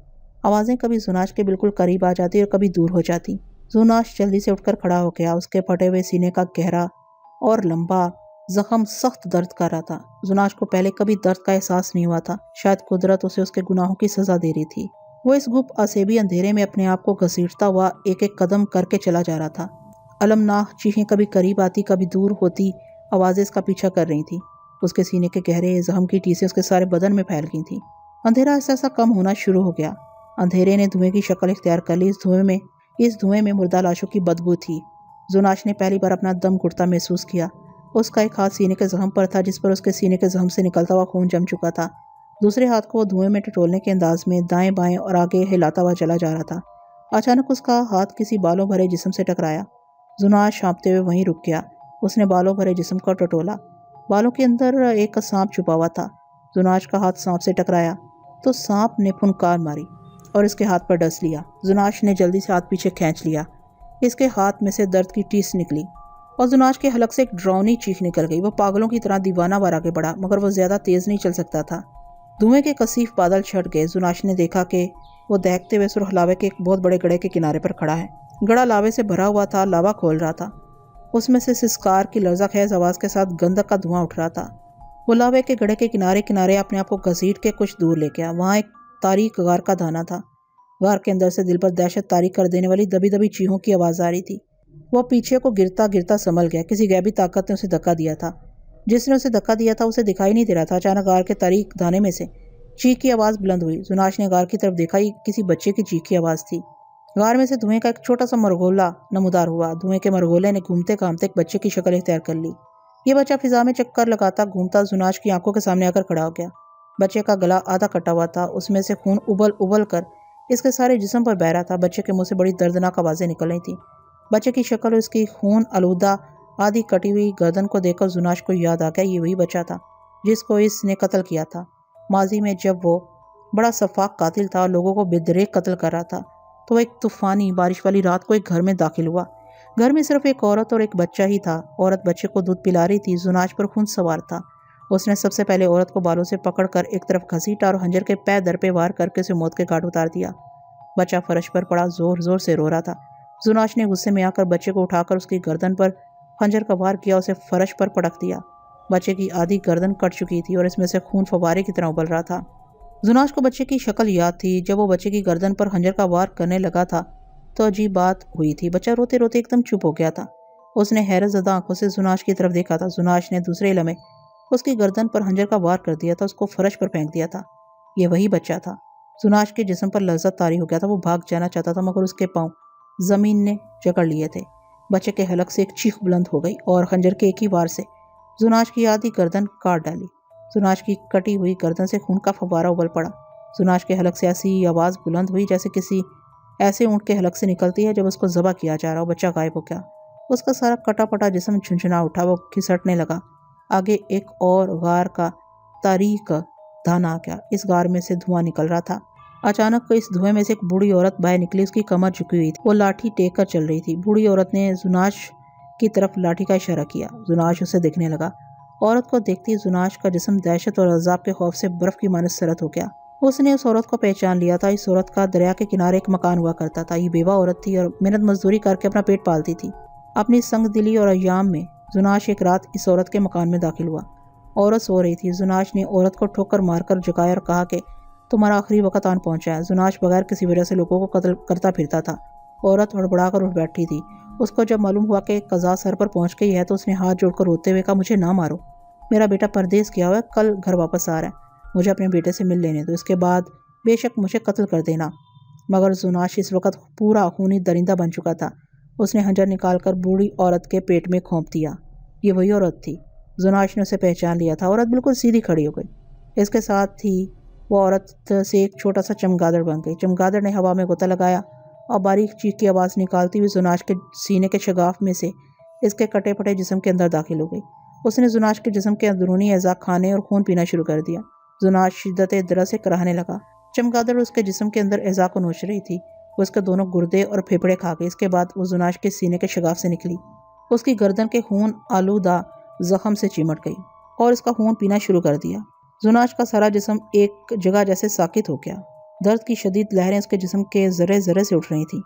آوازیں کبھی زناش کے بالکل قریب آ جاتی اور کبھی دور ہو جاتی۔ زناش جلدی سے اٹھ کر کھڑا ہو گیا۔ اس کے پھٹے ہوئے سینے کا گہرا اور لمبا زخم سخت درد کر رہا تھا۔ زناش کو پہلے کبھی درد کا احساس نہیں ہوا تھا۔ شاید قدرت اسے اس کے گناہوں کی سزا دے رہی تھی۔ وہ اس گپ عصیبی اندھیرے میں اپنے آپ کو گھسیٹتا ہوا ایک ایک قدم کر کے چلا جا رہا تھا۔ المناک چیخیں کبھی قریب آتی، کبھی دور ہوتی آوازیں اس کا پیچھا کر رہی تھیں۔ اس کے سینے کے گہرے زخم کی ٹیسیں اس کے سارے بدن میں پھیل گئی تھیں۔ اندھیرا ایسا ایسا کم ہونا شروع ہو گیا۔ اندھیرے نے دھوئیں کی شکل اختیار کر لی۔ اس دھوئیں میں مردہ لاشوں کی بدبو تھی۔ زناش نے پہلی بار اپنا دم گھٹتا محسوس کیا۔ اس کا ایک ہاتھ سینے کے زخم پر تھا جس پر اس کے سینے کے زخم سے نکلتا ہوا خون جم چکا تھا۔ دوسرے ہاتھ کو وہ دھوئیں میں ٹٹولنے کے انداز میں دائیں بائیں اور آگے ہلاتا ہوا چلا جا رہا تھا۔ اچانک اس کا ہاتھ کسی بالوں بھرے جسم سے ٹکرایا۔ زناش ہانپتے ہوئے وہیں رک گیا۔ اس نے بالوں بھرے جسم کو ٹٹولا۔ بالوں کے اندر ایک سانپ چھپا ہوا تھا۔ زناش کا ہاتھ سانپ سے ٹکرایا تو سانپ نے پھنکار ماری اور اس کے ہاتھ پر ڈس لیا۔ زناش نے جلدی سے ہاتھ پیچھے کھینچ لیا۔ اس کے ہاتھ میں سے درد کی ٹیس نکلی اور زناش کے حلق سے ایک ڈراؤنی چیخ نکل گئی۔ وہ پاگلوں کی طرح دیوانہ وار آگے بڑھا، مگر وہ زیادہ تیز نہیں چل سکتا تھا۔ دھوئیں کے کثیف بادل چھٹ گئے۔ زناش نے دیکھا کہ وہ دہکتے ہوئے سرخ لاوے کے ایک بہت بڑے گڑھے کے کنارے پر کھڑا ہے۔ گڑھا لاوے سے بھرا ہوا تھا، لاوا کھول رہا تھا۔ اس میں سے سسکار کی لرزہ خیز آواز کے ساتھ گندک کا دھواں اٹھ رہا تھا۔ وہ لاوے کے گڑھے کے کنارے اپنے آپ کو گھسیٹ کے کچھ دور لے گیا۔ وہاں ایک تاریک غار کا دھانا تھا۔ غار کے اندر سے دل پر دہشت طاری کر دینے والی دبی دبی چیخوں کی آواز آ رہی تھی۔ وہ پیچھے کو گرتا گرتا سنبھل گیا۔ کسی غیبی طاقت نے اسے دھکا دیا تھا۔ جس نے اسے دھکا دیا تھا اسے دکھائی نہیں دے رہا تھا۔ اچانک غار کے تاریک دھانے میں سے چیخ کی آواز بلند ہوئی۔ زناش نے غار کی طرف دیکھا، یہ کسی بچے کی چیخ کی آواز تھی۔ غار میں سے دھوئیں کا ایک چھوٹا سا مرغولا نمودار ہوا۔ دھوئیں کے مرغولے نے گھومتے گھامتے ایک بچے کی شکل اختیار کر لی۔ یہ بچہ فضا میں چکر لگاتا گھومتا زناش کی آنکھوں کے سامنے آ کر کھڑا ہو گیا۔ بچے کا گلا آدھا کٹا ہوا تھا، اس میں سے خون ابل ابل کر اس کے سارے جسم پر بہہ رہا تھا۔ بچے کے منہ سے بڑی دردناک آوازیں نکل رہی تھیں۔ بچے کی شکل اور اس کی خون آلودہ آدھی کٹی ہوئی گردن کو دیکھ کر زناش کو یاد آ گیا، یہ وہی بچہ تھا جس کو اس نے قتل کیا تھا ماضی میں، جب وہ بڑا سفاک قاتل تھا اور لوگوں کو بے دریغ قتل کر رہا تھا۔ تو وہ ایک طوفانی بارش والی رات کو ایک گھر میں داخل ہوا۔ گھر میں صرف ایک عورت اور ایک بچہ ہی تھا۔ عورت بچے کو دودھ پلا رہی تھی۔ زناش پر خون سوار تھا۔ اس نے سب سے پہلے عورت کو بالوں سے پکڑ کر ایک طرف گھسیٹا اور خنجر کے پے در پہ وار کر کے اسے موت کے گھاٹ اتار دیا۔ بچہ فرش پر پڑا زور زور سے رو رہا تھا۔ زناش نے غصے میں آ کر بچے کو اٹھا کر اس کی گردن پر خنجر کا وار کیا، اسے فرش پر پٹک دیا۔ بچے کی آدھی گردن کٹ چکی تھی اور اس میں سے خون فوارے کی طرح ابل رہا تھا۔ زناش کو بچے کی شکل یاد تھی۔ جب وہ بچے کی گردن پر خنجر کا وار کرنے لگا تھا تو عجیب بات ہوئی تھی۔ بچہ روتے روتے ایک دم چپ ہو گیا تھا۔ اس نے حیرت زدہ آنکھوں سے زناش کی طرف دیکھا تھا۔ زناش نے دوسرے لمحے اس کی گردن پر خنجر کا وار کر دیا تھا، اس کو فرش پر پھینک دیا تھا۔ یہ وہی بچہ تھا۔ زناش کے جسم پر لرزہ طاری ہو گیا تھا۔ وہ بھاگ جانا چاہتا تھا مگر اس کے پاؤں زمین نے جکڑ لیے تھے۔ بچے کے حلق سے ایک چیخ بلند ہو گئی اور خنجر کے ایک ہی وار سے زناش کی آدھی گردن کاٹ ڈالی۔ زناش کی کٹی ہوئی گردن سے خون کا فوارہ ابل پڑا۔ زناش کے حلق سے ایسی آواز بلند ہوئی جیسے کسی ایسے اونٹ کے حلق سے نکلتی ہے جب اس کو ذبح کیا جا رہا ہو۔ بچہ غائب ہو گیا۔ اس کا سارا کٹا پٹا جسم جھنجھنا اٹھا۔ وہ کھسٹنے لگا۔ آگے ایک اور غار کا تاریک دھانا آ گیا۔ اس غار میں سے دھواں نکل رہا تھا۔ اچانک اس دھوئیں میں سے ایک بوڑھی عورت باہر نکلی۔ اس کی کمر جھکی ہوئی تھی۔ وہ لاٹھی ٹیک کر چل رہی تھی۔ بوڑھی عورت نے زناش کی طرف لاٹھی کا اشارہ کیا۔ زناش اسے دیکھنے لگا۔ عورت کو دیکھتی زناش کا جسم دہشت اور عذاب کے خوف سے برف کی مانند سرد ہو گیا۔ اس نے اس عورت کو پہچان لیا تھا۔ اس عورت کا دریا کے کنارے ایک مکان ہوا کرتا تھا۔ یہ بیوہ عورت تھی اور محنت مزدوری کر کے اپنا پیٹ پالتی تھی۔ اپنی سنگ دلی اور ایام میں زناش ایک رات اس عورت کے مکان میں داخل ہوا۔ عورت سو رہی تھی۔ زناش نے عورت کو ٹھوکر مار کر جگایا اور کہا کہ تمہارا آخری وقت آن پہنچا ہے۔ زناش بغیر کسی وجہ سے لوگوں کو قتل کرتا پھرتا تھا۔ عورت ہڑبڑا کر اٹھ بیٹھی تھی۔ اس کو جب معلوم ہوا کہ قضا سر پر پہنچ گئی ہے تو اس نے ہاتھ جوڑ کر روتے ہوئے کہا، مجھے نہ مارو، میرا بیٹا پردیس گیا ہوا ہے، کل گھر واپس آ رہا ہے، مجھے اپنے بیٹے سے مل لینے دو، اس کے بعد بے شک مجھے قتل کر دینا۔ مگر زناش اس وقت پورا خونی درندہ بن چکا تھا۔ اس نے خنجر نکال کر بوڑھی عورت کے پیٹ میں کھونپ دیا۔ یہ وہی عورت تھی۔ زناش نے اسے پہچان لیا تھا۔ عورت بالکل سیدھی کھڑی ہو گئی۔ اس کے ساتھ ہی وہ عورت سے ایک چھوٹا سا چمگادڑ بن گئی۔ چمگادڑ نے ہوا میں غوطہ لگایا اور باریک چیخ کی آواز نکالتی ہوئی زناش کے سینے کے شگاف میں سے اس کے کٹے پٹے جسم کے اندر داخل ہو گئی۔ اس نے زناش کے جسم کے اندرونی اعضاء کھانے اور خون پینا شروع کر دیا۔ زناش شدت درد سے کراہنے لگا۔ چمگادڑ اس کے جسم کے اندر اعضاء کو نوچ رہی تھی۔ وہ اس کے دونوں گردے اور پھیپھڑے کھا گئی۔ اس کے بعد وہ زناش کے سینے کے شگاف سے نکلی۔ اس کی گردن کے خون آلودہ زخم سے چمٹ گئی اور اس کا خون پینا شروع کر دیا۔ زناش کا سارا جسم ایک جگہ جیسے ساکت ہو گیا۔ درد کی شدید لہریں اس کے جسم کے ذرے ذرے سے اٹھ رہی تھیں،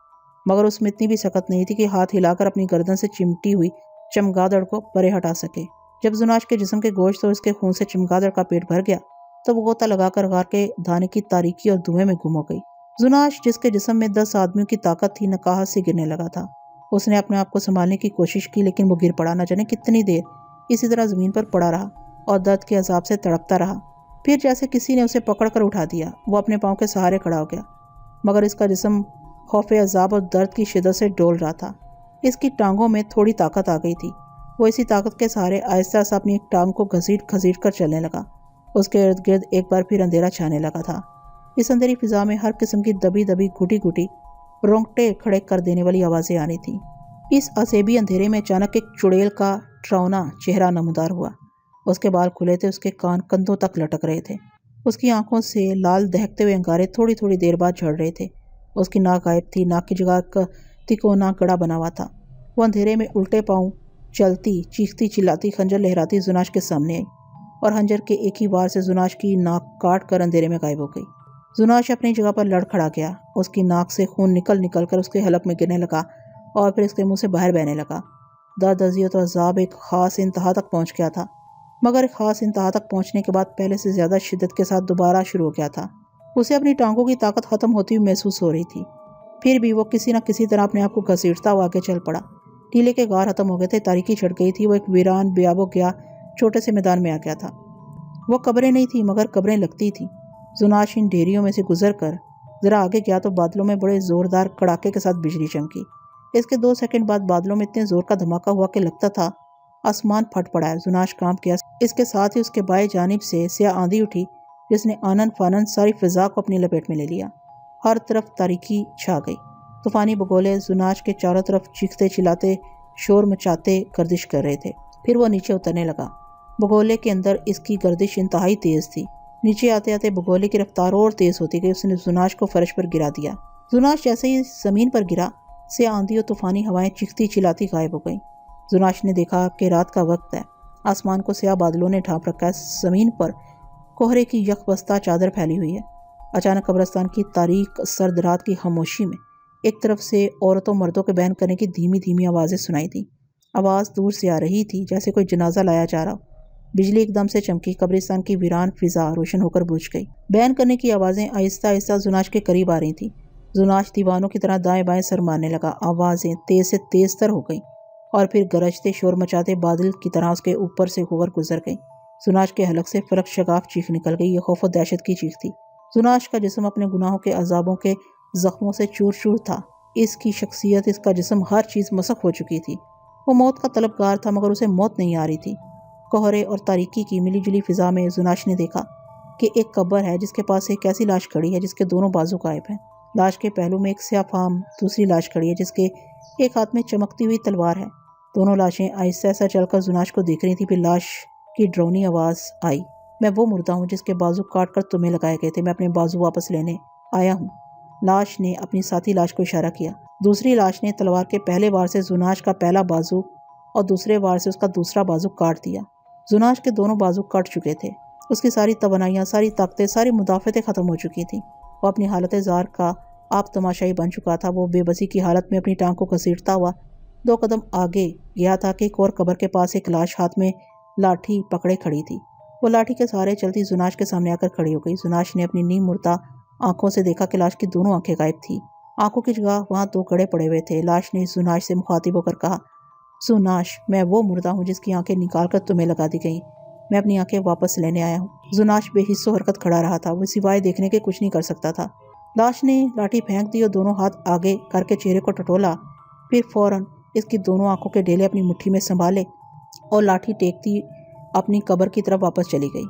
مگر اس میں اتنی بھی سخت نہیں تھی کہ ہاتھ ہلا کر اپنی گردن سے چمٹی ہوئی چمگادڑ کو پرے ہٹا سکے۔ جب زناش کے جسم کے گوشت اور اس کے خون سے چمگادڑ کا پیٹ بھر گیا تو وہ غوطہ لگا کر غار کے دھانے کی تاریکی اور دھوئیں میں گم ہو گئی۔ زناش، جس کے جسم میں 10 آدمیوں کی طاقت تھی، نقاہت سے گرنے لگا تھا۔ اس نے اپنے آپ کو سنبھالنے کی کوشش کی لیکن وہ گر پڑا۔ نہ جانے کتنی دیر اسی طرح زمین پر پڑا رہا اور درد کے عذاب سے تڑپتا رہا۔ پھر جیسے کسی نے اسے پکڑ کر اٹھا دیا، وہ اپنے پاؤں کے سہارے کھڑا ہو گیا، مگر اس کا جسم خوف عذاب اور درد کی شدت سے ڈول رہا تھا۔ اس کی ٹانگوں میں تھوڑی طاقت آ گئی تھی۔ وہ اسی طاقت کے سہارے آہستہ آہستہ اپنی ایک ٹانگ کو گھسیٹ گھسیٹ کر چلنے لگا۔ اس کے ارد گرد ایک بار پھر اندھیرا چھانے لگا تھا۔ اس اندھیری فضا میں ہر قسم کی دبی دبی گھٹی گھٹی رونگٹے کھڑے کر دینے والی آوازیں آنی تھیں۔ اس عصیبی اندھیرے میں اچانک ایک چڑیل کا ڈراؤنا چہرہ نمودار ہوا۔ اس کے بال کھلے تھے، اس کے کان کندھوں تک لٹک رہے تھے، اس کی آنکھوں سے لال دہکتے ہوئے انگارے تھوڑی تھوڑی دیر بعد جھڑ رہے تھے۔ اس کی ناک غائب تھی، ناک کی جگہ ایک تکونا گڑا بنا ہوا تھا۔ وہ اندھیرے میں الٹے پاؤں چلتی، چیختی چلاتی، خنجر لہراتی زناش کے سامنے آئی اور خنجر کے ایک ہی وار سے زناش کی ناک کاٹ کر اندھیرے میں غائب ہو گئی۔ زناش اپنی جگہ پر لڑکھڑا گیا۔ اس کی ناک سے خون نکل نکل کر اس کے حلق میں گرنے لگا اور پھر اس کے منہ سے باہر بہنے لگا۔ درد، اذیت اور عذاب ایک خاص انتہا تک پہنچ گیا تھا، مگر ایک خاص انتہا تک پہنچنے کے بعد پہلے سے زیادہ شدت کے ساتھ دوبارہ شروع ہو گیا تھا۔ اسے اپنی ٹانگوں کی طاقت ختم ہوتی ہوئی محسوس ہو رہی تھی، پھر بھی وہ کسی نہ کسی طرح اپنے آپ کو گھسیٹتا ہوا آگے چل پڑا۔ ٹیلے کے غار ختم ہو گئے تھے، تاریکی چھڑ گئی تھی۔ وہ ایک ویران بیاب و گیا چھوٹے سے میدان میں آ گیا تھا۔ وہ قبریں نہیں تھیں مگر قبریں لگتی تھیں۔ زناش ان ڈھیریوں میں سے گزر کر ذرا آگے گیا تو بادلوں میں بڑے زوردار کڑاکے کے ساتھ بجلی چمکی۔ اس کے 2 سیکنڈ بعد بادلوں میں اتنے زور کا دھماکہ ہوا کہ لگتا تھا آسمان پھٹ پڑا ہے۔ زناش کانپ گیا۔ اس کے ساتھ ہی اس کے بائیں جانب سے سیاہ آندھی اٹھی جس نے آنن فانن ساری فضا کو اپنی لپیٹ میں لے لیا۔ ہر طرف تاریکی چھا گئی۔ طوفانی بگولے زناش کے چاروں طرف چیختے چلاتے شور مچاتے گردش کر رہے تھے۔ پھر وہ نیچے اترنے لگا۔ بگولے کے اندر اس کی گردش انتہائی تیز تھی۔ نیچے آتے آتے بگولے کی رفتار اور تیز ہوتی گئی۔ اس نے زناش کو فرش پر گرا دیا۔ زناش جیسے ہی زمین پر گرا، سیاہ آندھی اور طوفانی ہوائیں چیختی چلاتی غائب ہو گئیں۔ زناش نے دیکھا کہ رات کا وقت ہے، آسمان کو سیاہ بادلوں نے ڈھانپ رکھا ہے، زمین پر کوہرے کی یک بستہ چادر پھیلی ہوئی ہے۔ اچانک قبرستان کی تاریک سرد رات کی خاموشی میں ایک طرف سے عورتوں مردوں کے بیان کرنے کی دھیمی دھیمی آوازیں سنائی تھیں۔ آواز دور سے آ رہی تھی جیسے کوئی جنازہ لایا جا رہا ہو۔ بجلی ایک دم سے چمکی، قبرستان کی ویران فضا روشن ہو کر بجھ گئی۔ بیان کرنے کی آوازیں آہستہ آہستہ زناش کے قریب آ رہی تھیں۔ زناش دیوانوں کی طرح دائیں بائیں سر مارنے لگا۔ آوازیں تیز سے تیز تر ہو گئیں اور پھر گرجتے شور مچاتے بادل کی طرح اس کے اوپر سے ہو کر گزر گئیں۔ زناش کے حلق سے فرق شگاف چیخ نکل گئی۔ یہ خوف و دہشت کی چیخ تھی۔ زناش کا جسم اپنے گناہوں کے عذابوں کے زخموں سے چور چور تھا۔ اس کی شخصیت، اس کا جسم، ہر چیز مسخ ہو چکی تھی۔ وہ موت کا طلبگار تھا مگر اسے موت نہیں آ رہی تھی۔ کوہرے اور تاریکی کی ملی جلی فضا میں زناش نے دیکھا کہ ایک قبر ہے جس کے پاس ایک ایسی لاش کھڑی ہے جس کے دونوں بازو غائب ہیں۔ لاش کے پہلو میں ایک سیاہ فام دوسری لاش کھڑی ہے جس کے ایک ہاتھ میں چمکتی ہوئی تلوار ہے۔ دونوں لاشیں آہستہ آہستہ چل کر زناش کو دیکھ رہی تھی۔ پھر لاش کی ڈراؤنی آواز آئی، میں وہ مردہ ہوں جس کے بازو کاٹ کر تمہیں لگائے گئے تھے، میں اپنے بازو واپس لینے آیا ہوں۔ لاش نے اپنی ساتھی لاش کو اشارہ کیا۔ دوسری لاش نے تلوار کے پہلے وار سے زناش کا پہلا بازو اور دوسرے وار سے اس کا دوسرا بازو کاٹ دیا۔ زناش کے دونوں بازو کٹ چکے تھے۔ اس کی ساری توانائیاں، ساری طاقتیں، ساری مدافعتیں ختم ہو چکی تھیں۔ وہ اپنی حالت زار کا آپ تماشائی بن چکا تھا۔ وہ بے بسی کی حالت میں اپنی ٹانگ کو گھسیٹتا ہوا 2 قدم آگے گیا تھا کہ ایک اور قبر کے پاس ایک لاش ہاتھ میں لاٹھی پکڑے کھڑی تھی۔ وہ لاٹھی کے سہارے چلتی زناش کے سامنے آ کر کھڑی ہو گئی۔ زناش نے اپنی نیم مردہ آنکھوں سے دیکھا کہ لاش کی دونوں آنکھیں غائب تھیں۔ آنکھوں کی جگہ وہاں 2 گڑھے پڑے ہوئے تھے۔ لاش نے زناش سے مخاطب ہو کر کہا، زناش، میں وہ مردہ ہوں جس کی آنکھیں نکال کر تمہیں لگا دی گئیں۔ میں اپنی آنکھیں واپس لینے آیا ہوں۔ زناش بے حس و حرکت کھڑا رہا تھا۔ وہ سوائے دیکھنے کے کچھ نہیں کر سکتا تھا۔ لاش نے لاٹھی پھینک دی اور دونوں ہاتھ آگے کر کے چہرے کو ٹٹولا، پھر فوراً اس کی دونوں آنکھوں کے ڈیلے اپنی مٹھی میں سنبھالے اور لاٹھی ٹیکتی اپنی قبر کی طرف واپس چلی گئی۔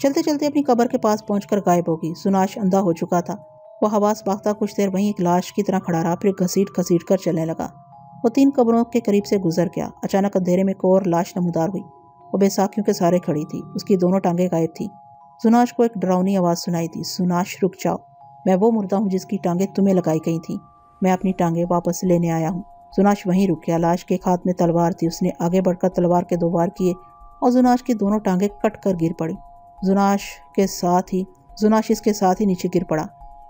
چلتے چلتے اپنی قبر کے پاس پہنچ کر غائب ہو گئی۔ زناش اندھا ہو چکا تھا۔ وہ حواس باختہ کچھ دیر وہیں ایک لاش کی طرح کھڑا رہا، پھر گھسیٹ گھسیٹ کر چلنے لگا۔ وہ 3 قبروں کے قریب سے گزر گیا۔ اچانک اندھیرے میں ایک اور لاش نمودار ہوئی۔ وہ بے ساکھیوں کے سہارے کھڑی تھی۔ اس کی دونوں ٹانگیں غائب تھیں۔ زناش کو ایک ڈراؤنی آواز سنائی دی، زناش رک جاؤ، میں وہ مردہ ہوں جس کی ٹانگیں تمہیں لگائی گئی تھیں۔ میں اپنی ٹانگیں واپس لینے آیا ہوں۔ زناش وہیں رک گیا۔ لاش کے ایک ہاتھ میں تلوار تھی۔ اس نے آگے بڑھ کر تلوار کے 2 وار کیے اور زناش کی دونوں ٹانگیں کٹ کر گر پڑی۔ زناش اس کے ساتھ ہی نیچے گر پڑا۔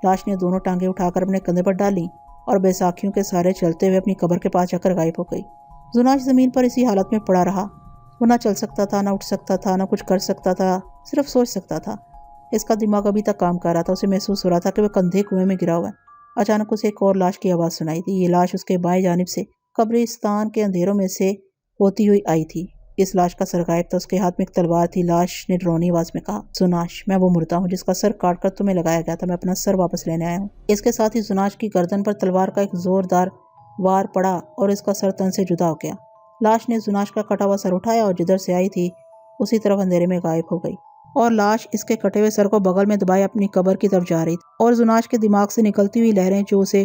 لاش نے دونوں ٹانگیں اٹھا کر اپنے کندھے پر ڈالیں اور بے ساکھیوں کے سہارے چلتے ہوئے اپنی قبر کے پاس جا کر غائب ہو گئی۔ زناش زمین پر اسی حالت میں پڑا رہا۔ وہ نہ چل سکتا تھا، نہ اٹھ سکتا تھا، نہ کچھ کر سکتا تھا، صرف سوچ سکتا تھا۔ اس کا دماغ ابھی تک کام کر رہا تھا۔ اسے محسوس ہو رہا تھا کہ وہ کندھے کنویں میں گرا ہوا ہے۔ اچانک اسے ایک اور لاش کی آواز سنائی دی۔ یہ لاش اس کے بائیں جانب سے قبرستان کے اندھیروں میں سے ہوتی ہوئی آئی تھی۔ اس لاش کا سر غائب تھا۔ اس کے ہاتھ میں ایک تلوار تھی۔ لاش نے ڈراؤنی آواز میں کہا، زناش، میں وہ مردہ ہوں جس کا سر کاٹ کر تمہیں لگایا گیا تھا۔ میں اپنا سر واپس لینے آیا ہوں۔ اس کے ساتھ ہی زناش کی گردن پر تلوار کا ایک زوردار وار پڑا اور اس کا سر تن سے جدا ہو گیا۔ لاش نے زناش کا کٹا ہوا سر اٹھایا اور جدھر سے آئی تھی اسی طرف اندھیرے میں غائب ہو گئی، اور لاش اس کے کٹے ہوئے سر کو بغل میں دبائے اپنی قبر کی طرف جا رہی تھی، اور زناش کے دماغ سے نکلتی ہوئی لہریں جو اسے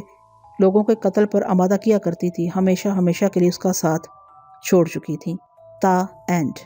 لوگوں کے قتل پر آمادہ کیا کرتی تھی، ہمیشہ ہمیشہ کے لیے اس کا ساتھ چھوڑ چکی تھیں۔ تا اینڈ۔